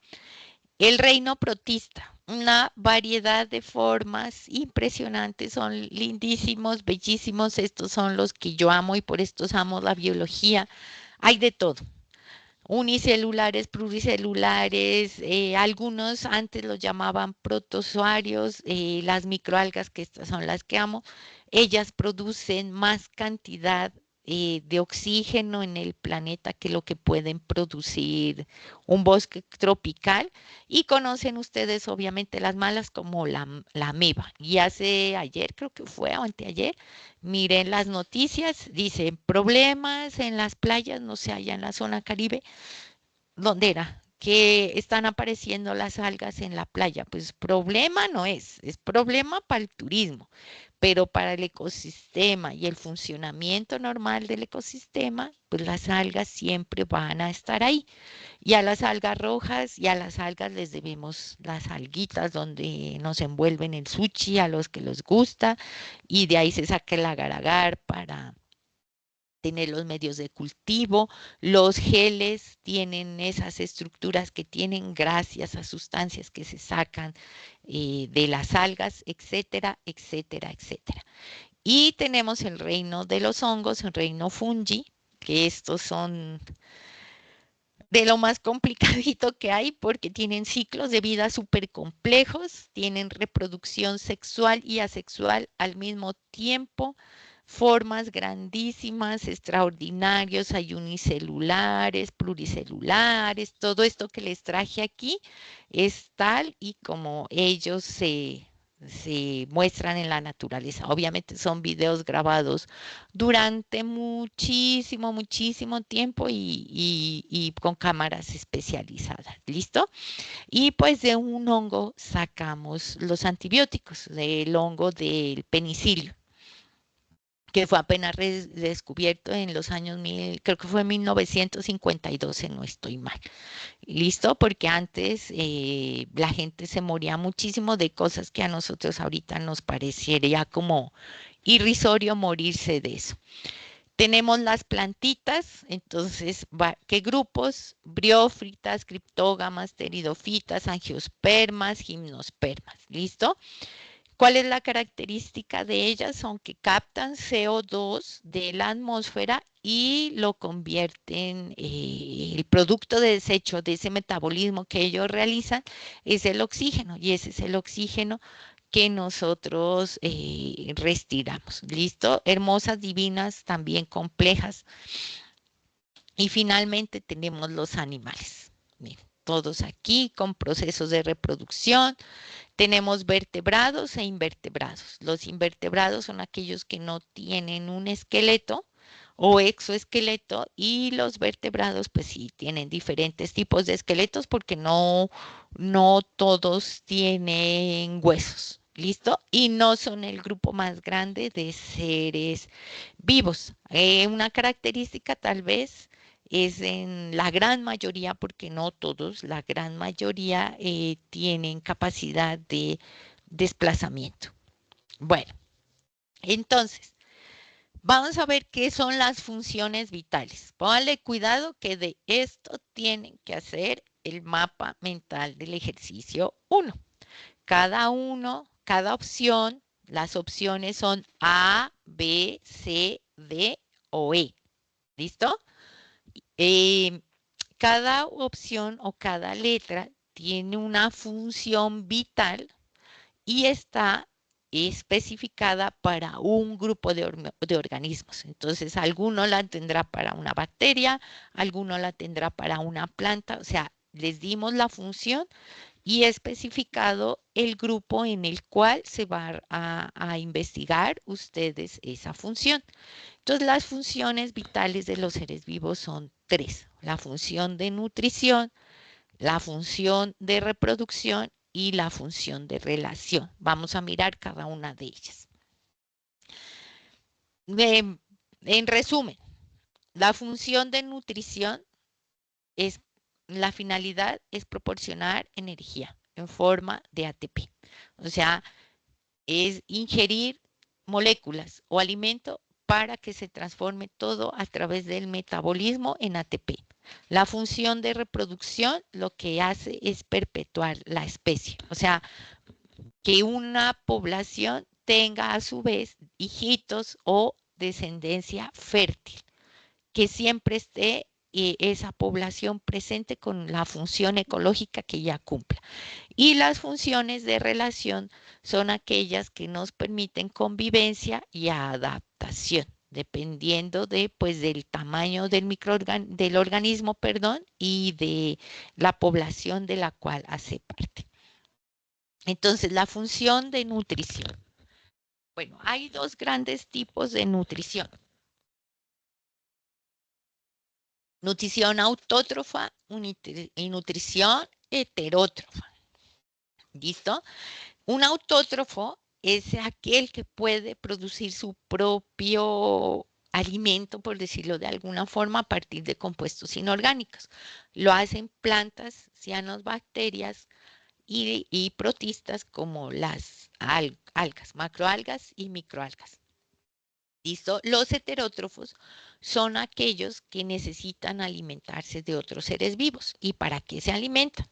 El reino protista, una variedad de formas impresionantes, son lindísimos, bellísimos, estos son los que yo amo y por estos amo la biología. Hay de todo, unicelulares, pluricelulares, algunos antes los llamaban protozoarios, las microalgas, que estas son las que amo, ellas producen más cantidad de oxígeno en el planeta que lo que pueden producir un bosque tropical. Y conocen ustedes obviamente las malas como la ameba. Y hace ayer, creo que fue, o anteayer, miren las noticias, dicen problemas en las playas, no sé, allá en la zona Caribe, ¿dónde era? Que están apareciendo las algas en la playa. Pues problema no es problema para el turismo, pero para el ecosistema y el funcionamiento normal del ecosistema, pues las algas siempre van a estar ahí. Y a las algas rojas y a las algas les debemos las alguitas donde nos envuelven el sushi a los que les gusta, y de ahí se saca el agar-agar para tener los medios de cultivo. Los geles tienen esas estructuras que tienen gracias a sustancias que se sacan de las algas, etcétera, etcétera, etcétera. Y tenemos el reino de los hongos, el reino fungi, que estos son de lo más complicadito que hay porque tienen ciclos de vida súper complejos, tienen reproducción sexual y asexual al mismo tiempo, formas grandísimas, extraordinarios, hay unicelulares, pluricelulares, todo esto que les traje aquí es tal y como ellos se muestran en la naturaleza. Obviamente son videos grabados durante muchísimo, muchísimo tiempo y con cámaras especializadas. ¿Listo? Y pues de un hongo sacamos los antibióticos, del hongo del penicilio, que fue apenas descubierto en los años creo que fue 1952, si no estoy mal. ¿Listo? Porque antes la gente se moría muchísimo de cosas que a nosotros ahorita nos parecería como irrisorio morirse de eso. Tenemos las plantitas, entonces, ¿qué grupos? Briófitas, criptógamas, pteridofitas, angiospermas, gimnospermas. ¿Listo? ¿Cuál es la característica de ellas? Son que captan CO2 de la atmósfera y lo convierten, el producto de desecho de ese metabolismo que ellos realizan es el oxígeno, y ese es el oxígeno que nosotros respiramos. ¿Listo? Hermosas, divinas, también complejas. Y finalmente tenemos los animales. Miren, todos aquí con procesos de reproducción. Tenemos vertebrados e invertebrados. Los invertebrados son aquellos que no tienen un esqueleto o exoesqueleto, y los vertebrados pues sí tienen diferentes tipos de esqueletos porque no todos tienen huesos. ¿Listo? Y no son el grupo más grande de seres vivos. Una característica tal vez es en la gran mayoría, porque no todos, la gran mayoría tienen capacidad de desplazamiento. Bueno, entonces, Vamos a ver qué son las funciones vitales. Pónganle cuidado que de esto tienen que hacer el mapa mental del ejercicio 1. Cada opción, las opciones son A, B, C, D o E. ¿Listo? Cada opción o cada letra tiene una función vital y está especificada para un grupo de organismos. Entonces, alguno la tendrá para una bacteria, alguno la tendrá para una planta, o sea, les dimos la función y especificado el grupo en el cual se va a investigar ustedes esa función. Entonces, las funciones vitales de los seres vivos son 3. La función de nutrición, la función de reproducción y la función de relación. Vamos a mirar cada una de ellas. En resumen, la función de nutrición es, la finalidad es proporcionar energía en forma de ATP. O sea, es ingerir moléculas o alimento para que se transforme todo a través del metabolismo en ATP. La función de reproducción lo que hace es perpetuar la especie, o sea, que una población tenga a su vez hijitos o descendencia fértil, que siempre esté esa población presente con la función ecológica que ya cumpla. Y las funciones de relación son aquellas que nos permiten convivencia y adaptación, dependiendo de, pues, del tamaño del organismo, perdón, y de la población de la cual hace parte. Entonces, la función de nutrición. Bueno, hay dos grandes tipos de nutrición. Nutrición autótrofa y nutrición heterótrofa. ¿Listo? Un autótrofo es aquel que puede producir su propio alimento, por decirlo de alguna forma, a partir de compuestos inorgánicos. Lo hacen plantas, cianobacterias y protistas como las algas, macroalgas y microalgas. ¿Listo? Los heterótrofos son aquellos que necesitan alimentarse de otros seres vivos. ¿Y para qué se alimentan?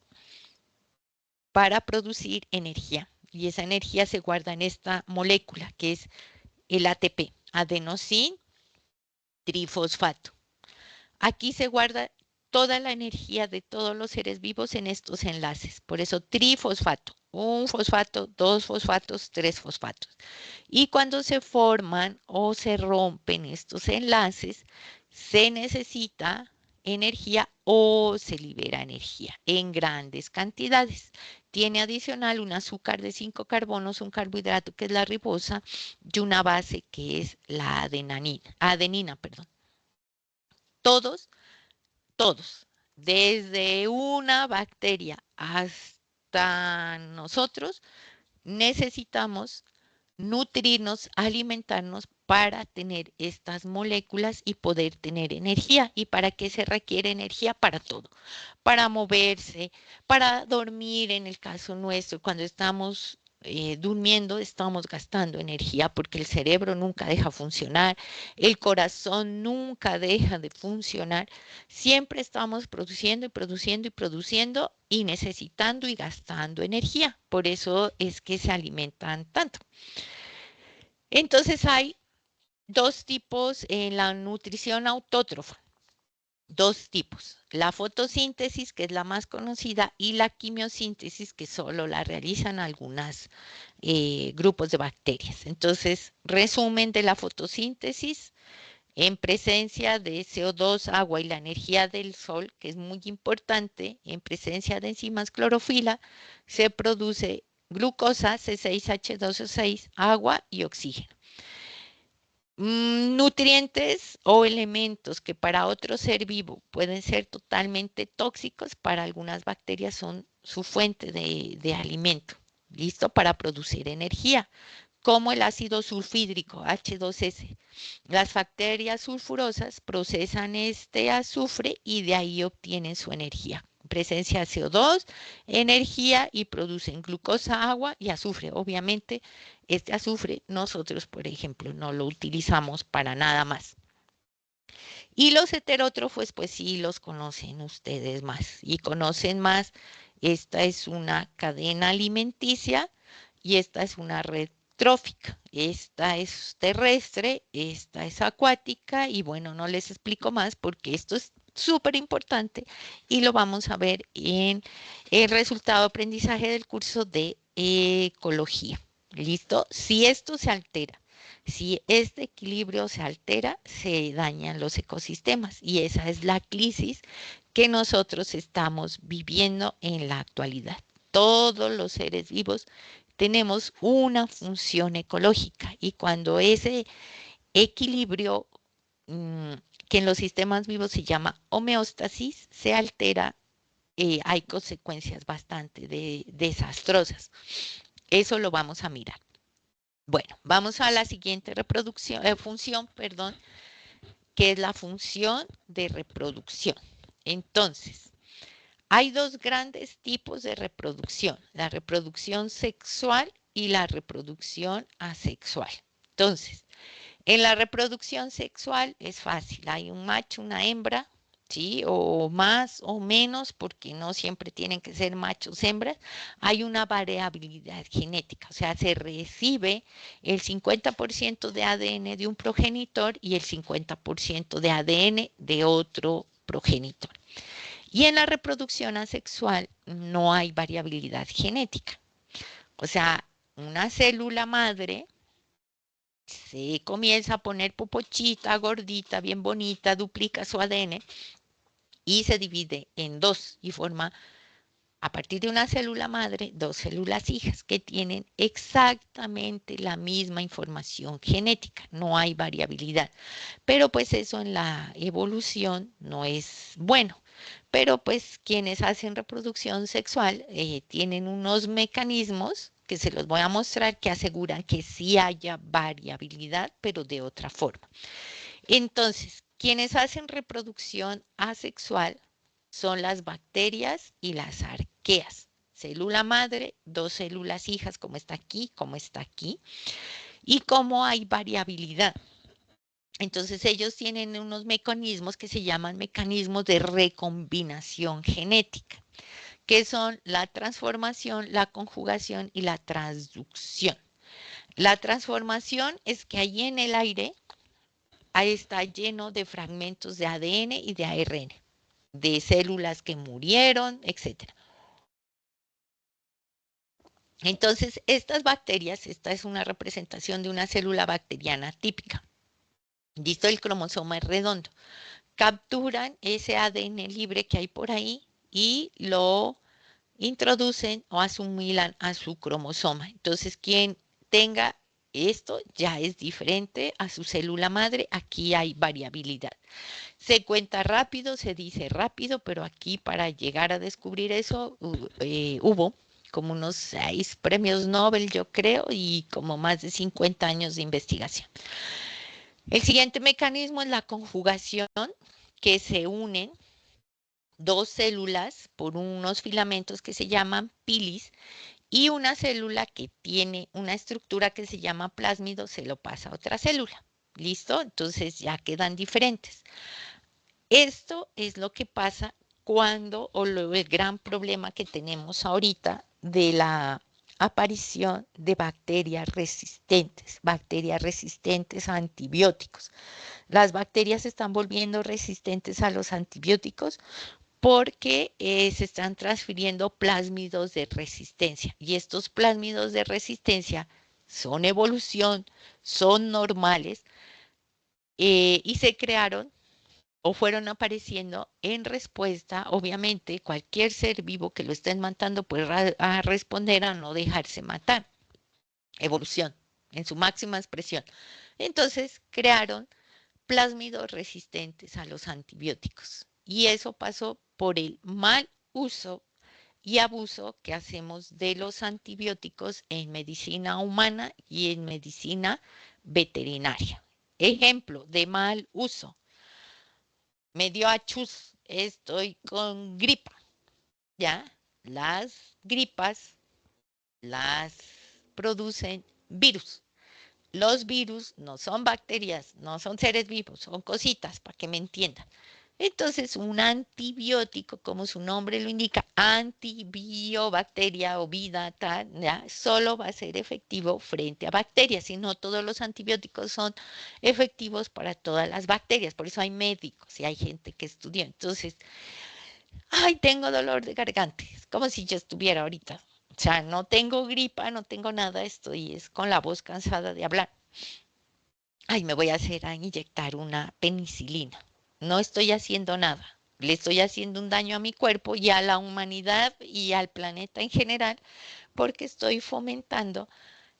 Para producir energía. Y esa energía se guarda en esta molécula que es el ATP, adenosín trifosfato. Aquí se guarda toda la energía de todos los seres vivos en estos enlaces. Por eso trifosfato, un fosfato, dos fosfatos, tres fosfatos. Y cuando se forman o se rompen estos enlaces, se necesita energía o se libera energía en grandes cantidades. Tiene adicional un azúcar de 5 carbonos, un carbohidrato que es la ribosa y una base que es la adenina, perdón. Todos, desde una bacteria hasta nosotros, necesitamos nutrirnos, alimentarnos para tener estas moléculas y poder tener energía. ¿Y para qué se requiere energía? Para todo. Para moverse, para dormir, en el caso nuestro, cuando estamos durmiendo estamos gastando energía porque el cerebro nunca deja funcionar, el corazón nunca deja de funcionar, siempre estamos produciendo y produciendo y produciendo y necesitando y gastando energía. Por eso es que se alimentan tanto. Entonces hay dos tipos en la nutrición autótrofa. Dos tipos, la fotosíntesis, que es la más conocida, y la quimiosíntesis, que solo la realizan algunos grupos de bacterias. Entonces, resumen de la fotosíntesis, en presencia de CO2, agua y la energía del sol, que es muy importante, en presencia de enzimas clorofila, se produce glucosa, C6H12O6, agua y oxígeno. Nutrientes o elementos que para otro ser vivo pueden ser totalmente tóxicos, para algunas bacterias son su fuente de alimento, listo para producir energía, como el ácido sulfídrico, H2S. Las bacterias sulfurosas procesan este azufre y de ahí obtienen su energía. presencia de CO2, energía y producen glucosa, agua y azufre. Obviamente, este azufre nosotros, por ejemplo, no lo utilizamos para nada más. Y los heterótrofos, pues sí, los conocen ustedes más y conocen más. Esta es una cadena alimenticia y esta es una red trófica. Esta es terrestre, esta es acuática y bueno, no les explico más porque esto es súper importante y lo vamos a ver en el resultado de aprendizaje del curso de ecología. ¿Listo? Si esto se altera, si este equilibrio se altera, se dañan los ecosistemas y esa es la crisis que nosotros estamos viviendo en la actualidad. Todos los seres vivos tenemos una función ecológica y cuando ese equilibrio que en los sistemas vivos se llama homeostasis se altera, hay consecuencias bastante desastrosas. Eso lo vamos a mirar. Bueno, vamos a la siguiente función, perdón, que es la función de reproducción. Entonces, hay dos grandes tipos de reproducción, la reproducción sexual y la reproducción asexual. Entonces, en la reproducción sexual es fácil, hay un macho, una hembra, ¿sí? O más o menos, porque no siempre tienen que ser machos, hembras, hay una variabilidad genética, o sea, se recibe el 50% de ADN de un progenitor y el 50% de ADN de otro progenitor. Y en la reproducción asexual no hay variabilidad genética. O sea, una célula madre se comienza a poner popochita, gordita, bien bonita, duplica su ADN y se divide en dos y forma, a partir de una célula madre, dos células hijas que tienen exactamente la misma información genética, no hay variabilidad. Pero pues eso en la evolución no es bueno. Pero pues quienes hacen reproducción sexual tienen unos mecanismos que se los voy a mostrar que aseguran que sí haya variabilidad, pero de otra forma. Entonces, quienes hacen reproducción asexual son las bacterias y las arqueas. Célula madre, dos células hijas, como está aquí, como está aquí. Y como hay variabilidad. Entonces ellos tienen unos mecanismos que se llaman mecanismos de recombinación genética, que son la transformación, la conjugación y la transducción. La transformación es que ahí en el aire ahí está lleno de fragmentos de ADN y de ARN, de células que murieron, etc. Entonces, estas bacterias, esta es una representación de una célula bacteriana típica. Listo, el cromosoma es redondo. Capturan ese ADN libre que hay por ahí y lo introducen o asimilan a su cromosoma. Entonces, quien tenga esto ya es diferente a su célula madre. Aquí hay variabilidad. Se cuenta rápido, se dice rápido, pero aquí para llegar a descubrir eso hubo como unos 6 premios Nobel, yo creo, y como más de 50 años de investigación. El siguiente mecanismo es la conjugación, que se unen dos células por unos filamentos que se llaman pilis y una célula que tiene una estructura que se llama plásmido se lo pasa a otra célula. ¿Listo? Entonces ya quedan diferentes. Esto es lo que pasa cuando, o el gran problema que tenemos ahorita de la aparición de bacterias resistentes a antibióticos. Las bacterias se están volviendo resistentes a los antibióticos porque se están transfiriendo plásmidos de resistencia. Y estos plásmidos de resistencia son evolución, son normales y se crearon o fueron apareciendo en respuesta, obviamente, cualquier ser vivo que lo estén matando puede responder a no dejarse matar. Evolución, en su máxima expresión. Entonces, crearon plásmidos resistentes a los antibióticos. Y eso pasó por el mal uso y abuso que hacemos de los antibióticos en medicina humana y en medicina veterinaria. Ejemplo de mal uso. Me dio achus, estoy con gripa. ¿ya? Las gripas las producen virus. Los virus no son bacterias, no son seres vivos, son cositas, para que me entiendan. Entonces, un antibiótico, como su nombre lo indica, antibiobacteria o vida, tal, ¿ya? Solo va a ser efectivo frente a bacterias, y no todos los antibióticos son efectivos para todas las bacterias. Por eso hay médicos y hay gente que estudió. Entonces, ay, tengo dolor de garganta, es como si yo estuviera ahorita. O sea, no tengo gripa, no tengo nada, estoy es con la voz cansada de hablar. Ay, me voy a hacer a inyectar una penicilina. No estoy haciendo nada. Le estoy haciendo un daño a mi cuerpo y a la humanidad y al planeta en general porque estoy fomentando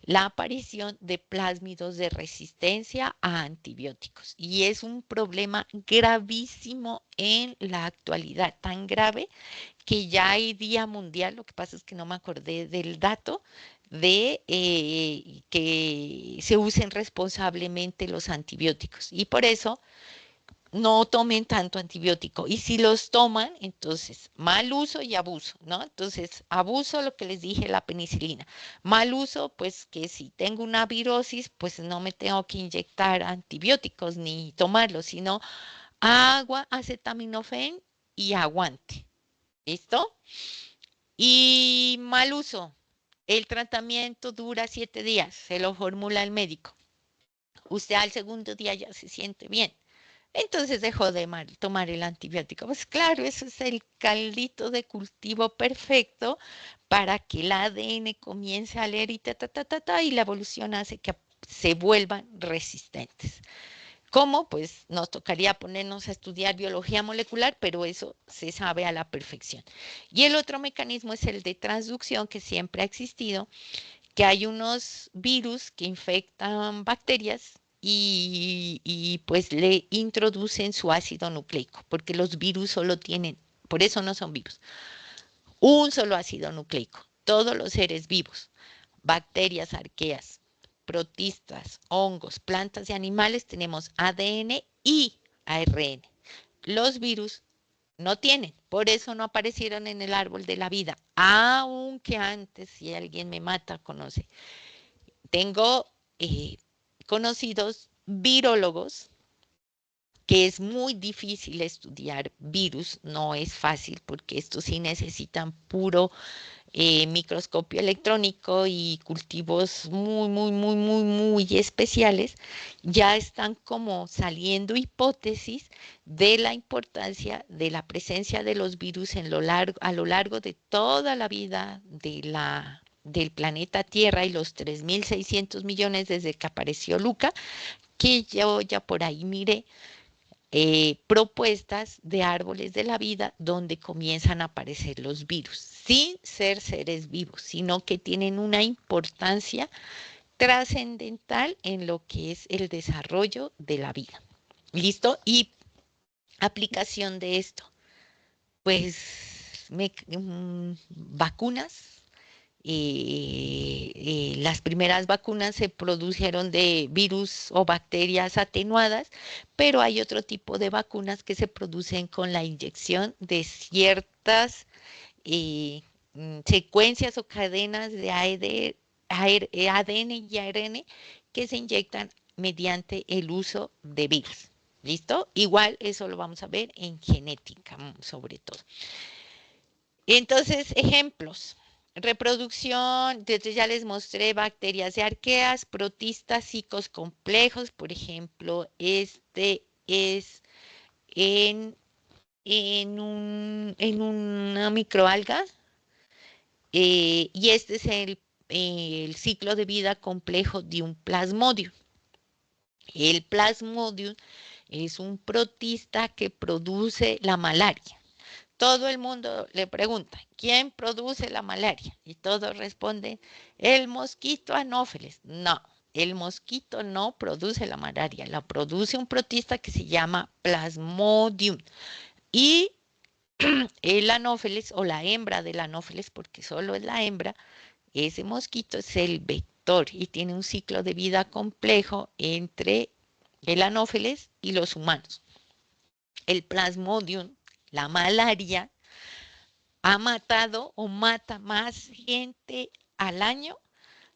la aparición de plásmidos de resistencia a antibióticos. Y es un problema gravísimo en la actualidad, tan grave que ya hay Día Mundial. Lo que pasa es que no me acordé del dato de que se usen responsablemente los antibióticos. Y por eso no tomen tanto antibiótico. Y si los toman, entonces mal uso y abuso, ¿no? Entonces, abuso, lo que les dije, la penicilina. Mal uso, pues que si tengo una virosis, pues no me tengo que inyectar antibióticos ni tomarlos, sino agua, acetaminofén y aguante. ¿Listo? Y mal uso. El tratamiento dura 7 días, se lo formula el médico. Usted al segundo día ya se siente bien. Entonces dejó de tomar el antibiótico. Pues claro, eso es el caldito de cultivo perfecto para que el ADN comience a leer y y la evolución hace que se vuelvan resistentes. ¿Cómo? Pues nos tocaría ponernos a estudiar biología molecular, pero eso se sabe a la perfección. Y el otro mecanismo es el de transducción, que siempre ha existido, que hay unos virus que infectan bacterias y pues le introducen su ácido nucleico, porque los virus solo tienen, por eso no son virus, un solo ácido nucleico. Todos los seres vivos, bacterias, arqueas, protistas, hongos, plantas y animales, tenemos ADN y ARN. Los virus no tienen, por eso no aparecieron en el árbol de la vida, aunque antes, si alguien me mata, conoce. Tengo eh, conocidos virólogos que es muy difícil estudiar virus, no es fácil porque estos sí necesitan puro microscopio electrónico y cultivos muy especiales. Ya están como saliendo hipótesis de la importancia de la presencia de los virus a lo largo de toda la vida del planeta Tierra y los 3.600 millones desde que apareció Luca, que yo ya por ahí miré propuestas de árboles de la vida donde comienzan a aparecer los virus, sin ser seres vivos, sino que tienen una importancia trascendental en lo que es el desarrollo de la vida. ¿Listo? Y aplicación de esto, pues vacunas. Las primeras vacunas se produjeron de virus o bacterias atenuadas, pero hay otro tipo de vacunas que se producen con la inyección de ciertas secuencias o cadenas de ADN y ARN que se inyectan mediante el uso de virus. ¿Listo? Igual eso lo vamos a ver en genética, sobre todo. Entonces, ejemplos. Reproducción, desde ya les mostré bacterias de arqueas, protistas, ciclos complejos, por ejemplo, este es en, en una microalga y este es el ciclo de vida complejo de un plasmodium. El plasmodium es un protista que produce la malaria. Todo el mundo le pregunta, ¿quién produce la malaria? Y todos responden, el mosquito anófeles. No, el mosquito no produce la malaria, la produce un protista que se llama plasmodium. Y el anófeles o la hembra del anófeles, porque solo es la hembra, ese mosquito es el vector y tiene un ciclo de vida complejo entre el anófeles y los humanos. El plasmodium, la malaria, ha matado o mata más gente al año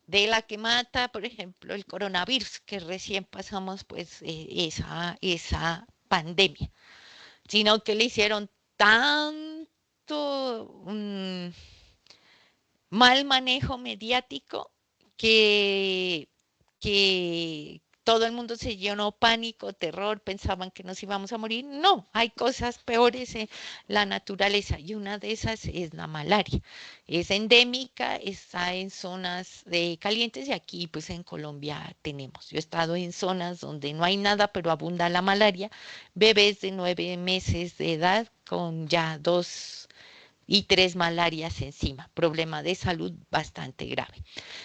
de la que mata, por ejemplo, el coronavirus, que recién pasamos pues esa pandemia, sino que le hicieron tanto mal manejo mediático que, que todo el mundo se llenó pánico, terror, pensaban que nos íbamos a morir. No, hay cosas peores en la naturaleza y una de esas es la malaria. Es endémica, está en zonas calientes y aquí pues en Colombia tenemos. Yo he estado en zonas donde no hay nada, pero abunda la malaria. Bebés de 9 meses de edad con ya 2 y 3 malarias encima, problema de salud bastante grave.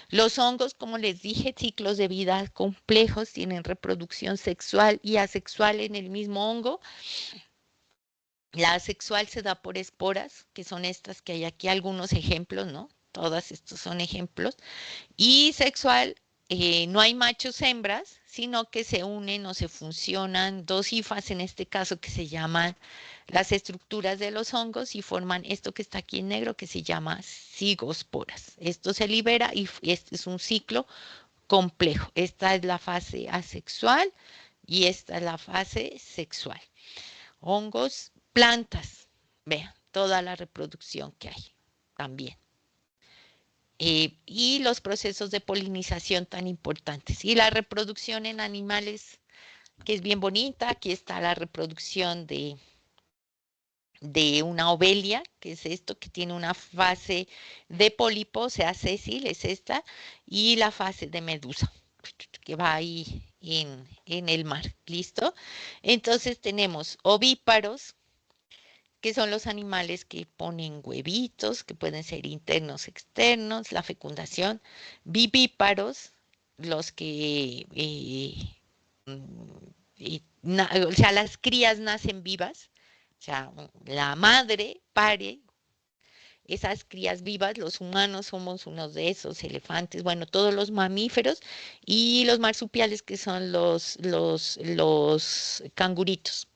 Los hongos, como les dije, ciclos de vida complejos, tienen reproducción sexual y asexual en el mismo hongo. La asexual se da por esporas, que son estas que hay aquí, algunos ejemplos, ¿no? Todos estos son ejemplos. Y sexual, no hay machos hembras, sino que se unen o se funcionan dos hifas, en este caso, que se llaman las estructuras de los hongos y forman esto que está aquí en negro, que se llama cigosporas. Esto se libera y este es un ciclo complejo. Esta es la fase asexual y esta es la fase sexual. Hongos, plantas, vean, toda la reproducción que hay también. Y los procesos de polinización tan importantes. Y la reproducción en animales, que es bien bonita. Aquí está la reproducción de una ovelia, que es esto, que tiene una fase de pólipo, o sea, sésil, es esta, y la fase de medusa, que va ahí en el mar. ¿Listo? Entonces tenemos ovíparos, que son los animales que ponen huevitos, que pueden ser internos, externos, la fecundación. Vivíparos, los que, o sea, las crías nacen vivas, o sea, la madre pare esas crías vivas. Los humanos somos unos de esos, elefantes, bueno, todos los mamíferos y los marsupiales, que son los canguritos.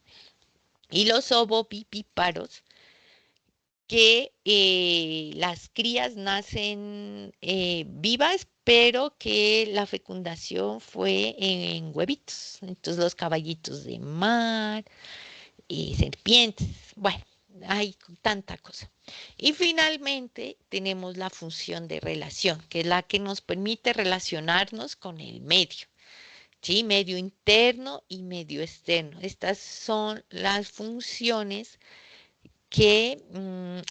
Y los ovovivíparos, que las crías nacen vivas, pero que la fecundación fue en huevitos. Entonces los caballitos de mar, serpientes, bueno, hay tanta cosa. Y finalmente tenemos la función de relación, que es la que nos permite relacionarnos con el medio. ¿Sí? Medio interno y medio externo. Estas son las funciones que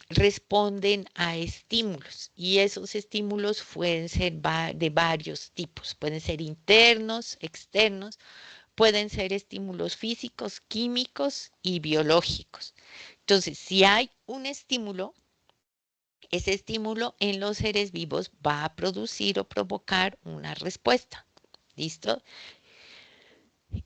responden a estímulos, y esos estímulos pueden ser de varios tipos, pueden ser internos, externos, pueden ser estímulos físicos, químicos y biológicos. Entonces, si hay un estímulo, ese estímulo en los seres vivos va a producir o provocar una respuesta. ¿Listo?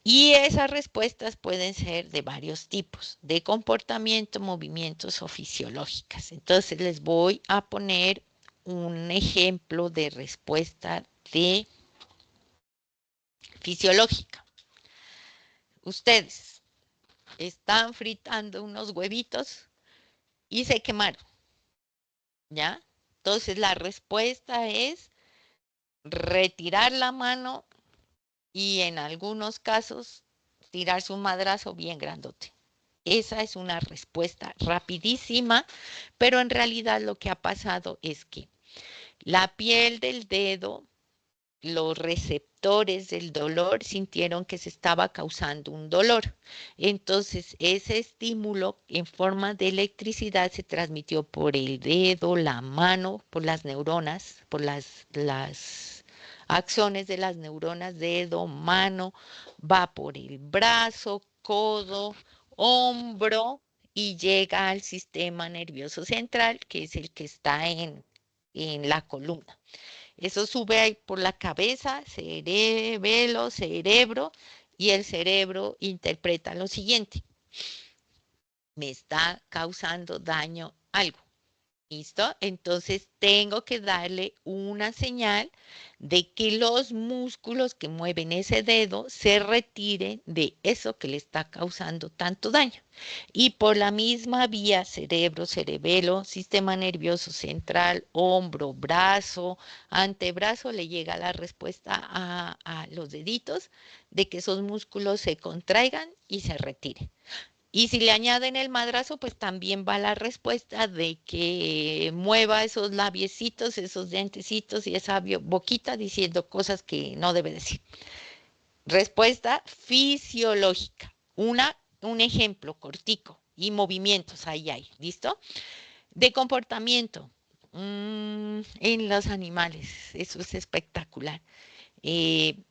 Y esas respuestas pueden ser de varios tipos, de comportamiento, movimientos o fisiológicas. Entonces les voy a poner un ejemplo de respuesta de fisiológica. Ustedes están fritando unos huevitos y se quemaron, ¿ya? Entonces la respuesta es retirar la mano y en algunos casos tirarse un madrazo bien grandote. Esa es una respuesta rapidísima, pero en realidad lo que ha pasado es que la piel del dedo, los receptores del dolor sintieron que se estaba causando un dolor. Entonces ese estímulo en forma de electricidad se transmitió por el dedo, la mano, por las neuronas, por las acciones de las neuronas, dedo, mano, va por el brazo, codo, hombro y llega al sistema nervioso central, que es el que está en la columna. Eso sube ahí por la cabeza, cerebro, y el cerebro interpreta lo siguiente: me está causando daño algo. ¿Listo? Entonces tengo que darle una señal de que los músculos que mueven ese dedo se retiren de eso que le está causando tanto daño. Y por la misma vía, cerebro, cerebelo, sistema nervioso central, hombro, brazo, antebrazo, le llega la respuesta a los deditos de que esos músculos se contraigan y se retiren. Y si le añaden el madrazo, pues también va la respuesta de que mueva esos labiecitos, esos dientecitos y esa boquita diciendo cosas que no debe decir. Respuesta fisiológica. Un ejemplo cortico y movimientos, ahí hay, ¿listo? De comportamiento en los animales, eso es espectacular.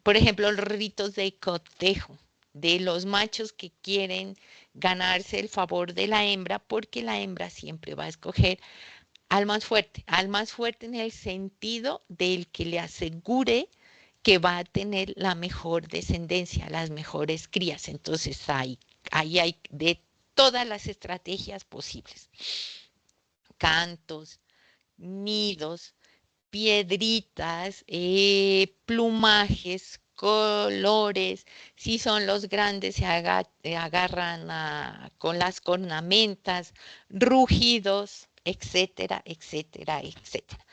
Por ejemplo, los ritos de cotejo de los machos que quieren ganarse el favor de la hembra, porque la hembra siempre va a escoger al más fuerte en el sentido del que le asegure que va a tener la mejor descendencia, las mejores crías. Entonces ahí hay de todas las estrategias posibles. Cantos, nidos, piedritas, plumajes, colores. Si son los grandes, se agarran con las cornamentas, rugidos, etcétera, etcétera, etcétera.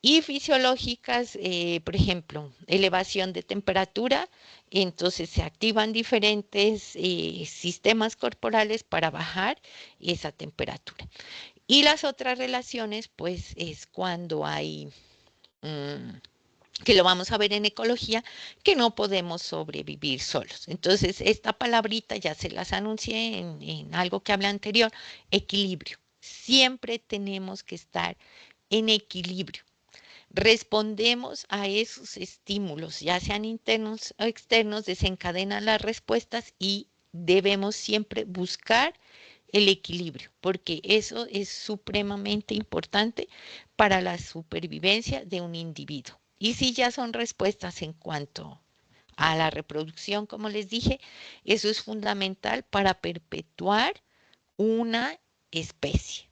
Y fisiológicas, por ejemplo, elevación de temperatura, entonces se activan diferentes sistemas corporales para bajar esa temperatura. Y las otras relaciones, pues es cuando hay que lo vamos a ver en ecología, que no podemos sobrevivir solos. Entonces, esta palabrita ya se las anuncié en algo que hablé anterior, equilibrio. Siempre tenemos que estar en equilibrio. Respondemos a esos estímulos, ya sean internos o externos, desencadenan las respuestas y debemos siempre buscar el equilibrio, porque eso es supremamente importante para la supervivencia de un individuo. Y si ya son respuestas en cuanto a la reproducción, como les dije, eso es fundamental para perpetuar una especie.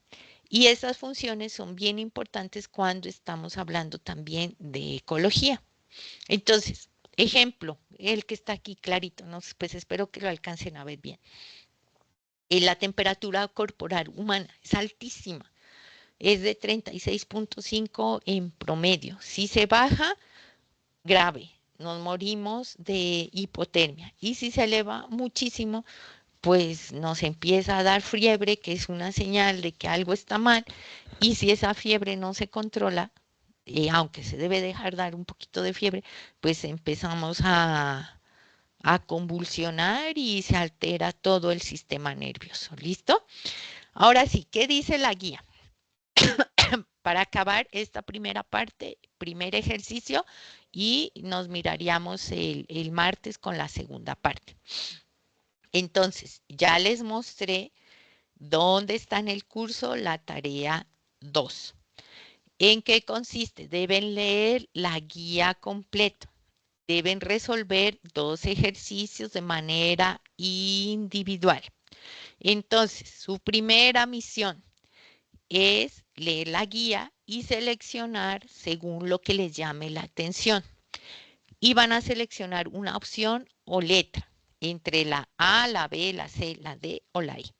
Y esas funciones son bien importantes cuando estamos hablando también de ecología. Entonces, ejemplo, el que está aquí clarito, ¿no? Pues espero que lo alcancen a ver bien. La temperatura corporal humana es altísima, es de 36.5 en promedio. Si se baja, grave, nos morimos de hipotermia. Y si se eleva muchísimo, pues nos empieza a dar fiebre, que es una señal de que algo está mal. Y si esa fiebre no se controla, aunque se debe dejar dar un poquito de fiebre, pues empezamos a convulsionar y se altera todo el sistema nervioso. ¿Listo? Ahora sí, ¿qué dice la guía? Para acabar esta primera parte, primer ejercicio, y nos miraríamos el martes con la segunda parte. Entonces, ya les mostré dónde está en el curso la tarea 2. ¿En qué consiste? Deben leer la guía completa. Deben resolver 2 ejercicios de manera individual. Entonces, su primera misión es leer la guía y seleccionar según lo que les llame la atención. Y van a seleccionar una opción o letra entre la A, la B, la C, la D o la I.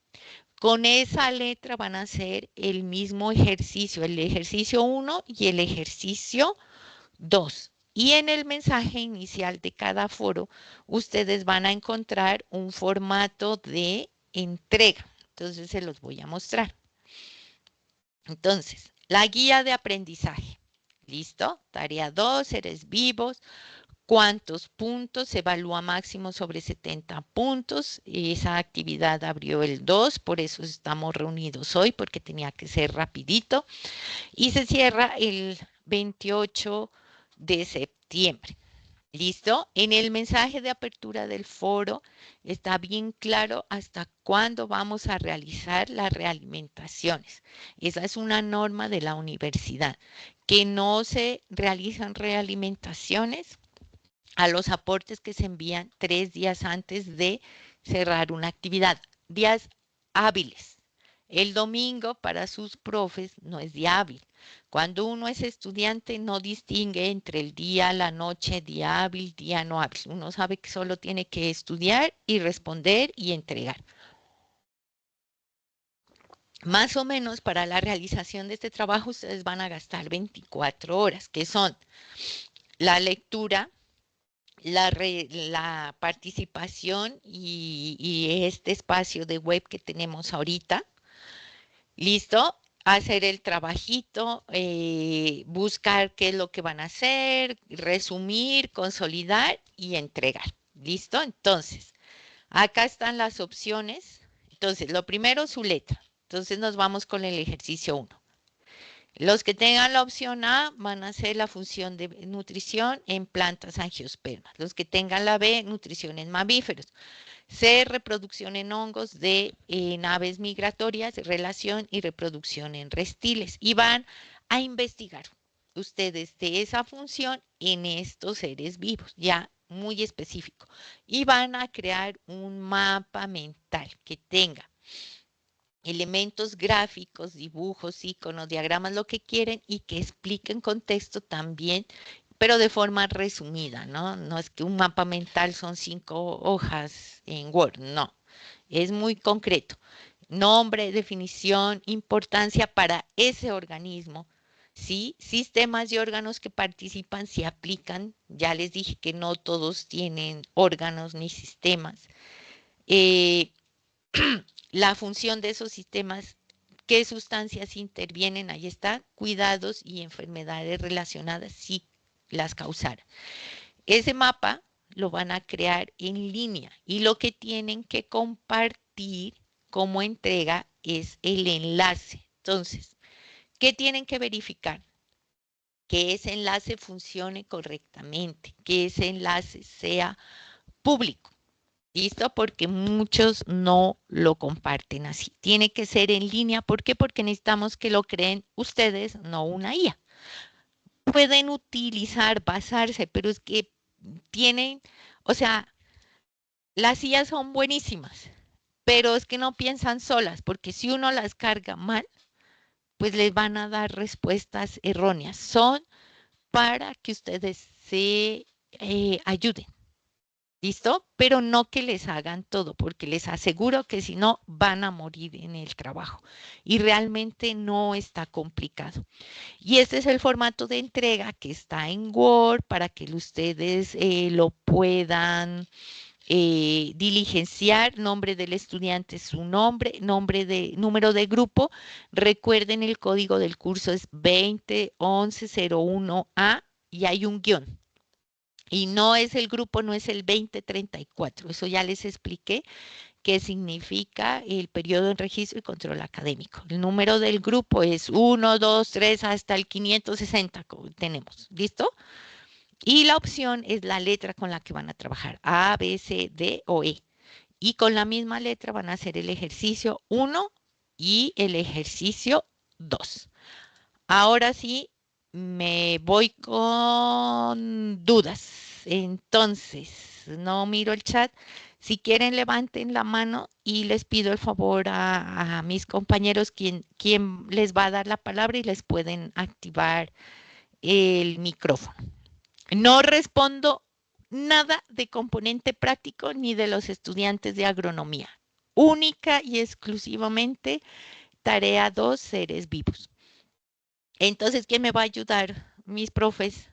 Con esa letra van a hacer el mismo ejercicio, el ejercicio 1 y el ejercicio 2. Y en el mensaje inicial de cada foro, ustedes van a encontrar un formato de entrega. Entonces se los voy a mostrar. Entonces, la guía de aprendizaje. ¿Listo? Tarea 2, seres vivos. ¿Cuántos puntos? Se evalúa máximo sobre 70 puntos. Esa actividad abrió el 2, por eso estamos reunidos hoy, porque tenía que ser rapidito. Y se cierra el 28 de septiembre. ¿Listo? En el mensaje de apertura del foro está bien claro hasta cuándo vamos a realizar las realimentaciones. Esa es una norma de la universidad, que no se realizan realimentaciones a los aportes que se envían 3 días antes de cerrar una actividad. Días hábiles. El domingo para sus profes no es día hábil. Cuando uno es estudiante no distingue entre el día, la noche, día hábil, día no hábil. Uno sabe que solo tiene que estudiar y responder y entregar. Más o menos para la realización de este trabajo ustedes van a gastar 24 horas, que son la lectura, la participación y este espacio de web que tenemos ahorita. ¿Listo? Hacer el trabajito, buscar qué es lo que van a hacer, resumir, consolidar y entregar. ¿Listo? Entonces, acá están las opciones. Entonces, lo primero, su letra. Entonces, nos vamos con el ejercicio 1. Los que tengan la opción A van a hacer la función de nutrición en plantas angiospermas. Los que tengan la B, nutrición en mamíferos. C, reproducción en hongos, D, en aves migratorias, relación y reproducción en reptiles. Y van a investigar ustedes de esa función en estos seres vivos, ya muy específico. Y van a crear un mapa mental que tenga elementos gráficos, dibujos, iconos, diagramas, lo que quieren y que expliquen contexto también, pero de forma resumida, ¿no? No es que un mapa mental son 5 hojas en Word, no. Es muy concreto. Nombre, definición, importancia para ese organismo. Sí, sistemas y órganos que participan se aplican. Ya les dije que no todos tienen órganos ni sistemas. La función de esos sistemas, qué sustancias intervienen, ahí está, cuidados y enfermedades relacionadas si las causara. Ese mapa lo van a crear en línea y lo que tienen que compartir como entrega es el enlace. Entonces, ¿qué tienen que verificar? Que ese enlace funcione correctamente, que ese enlace sea público. ¿Listo? Porque muchos no lo comparten así. Tiene que ser en línea. ¿Por qué? Porque necesitamos que lo creen ustedes, no una IA. Pueden utilizar, basarse, pero es que tienen, o sea, las IAs son buenísimas, pero es que no piensan solas, porque si uno las carga mal, pues les van a dar respuestas erróneas. Son para que ustedes se ayuden. ¿Listo? Pero no que les hagan todo, porque les aseguro que si no van a morir en el trabajo. Y realmente no está complicado. Y este es el formato de entrega que está en Word para que ustedes lo puedan diligenciar. Nombre del estudiante, su nombre, número de grupo. Recuerden, el código del curso es 201101A y hay un guión. Y no es el grupo, no es el 2034. Eso ya les expliqué qué significa el periodo de registro y control académico. El número del grupo es 1, 2, 3 hasta el 560 tenemos. ¿Listo? Y la opción es la letra con la que van a trabajar. A, B, C, D o E. Y con la misma letra van a hacer el ejercicio 1 y el ejercicio 2. Ahora sí, me voy con dudas. Entonces, no miro el chat. Si quieren, levanten la mano y les pido el favor a mis compañeros quien les va a dar la palabra y les pueden activar el micrófono. No respondo nada de componente práctico ni de los estudiantes de agronomía. Única y exclusivamente tarea 2, seres vivos. Entonces, ¿quién me va a ayudar? Mis profes.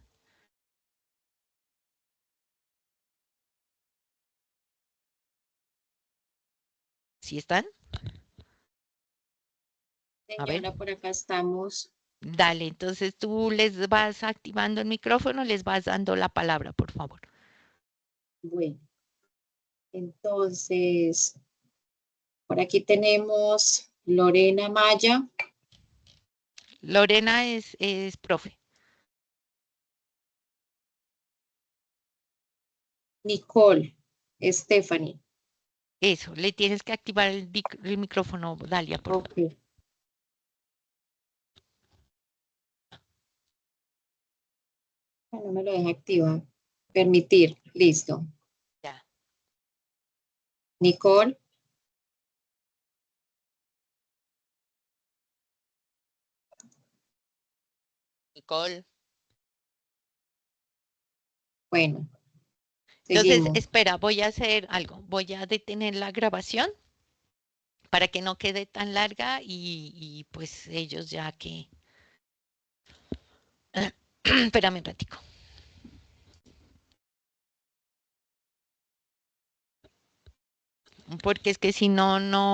¿Sí están? A ver. Señora, por acá estamos. Dale, entonces tú les vas activando el micrófono, les vas dando la palabra, por favor. Bueno, entonces, por aquí tenemos Lorena Maya, Lorena es profe. Nicole, Stephanie. Eso, le tienes que activar el micrófono, Dalia, por favor. Ok. No me lo deja activar. Permitir, listo. Ya. Nicole, Nicole. Bueno, Entonces, seguimos. espera, voy a hacer algo. Voy a detener la grabación para que no quede tan larga y pues ellos ya que... Espérame un ratico. Porque es que si no, no...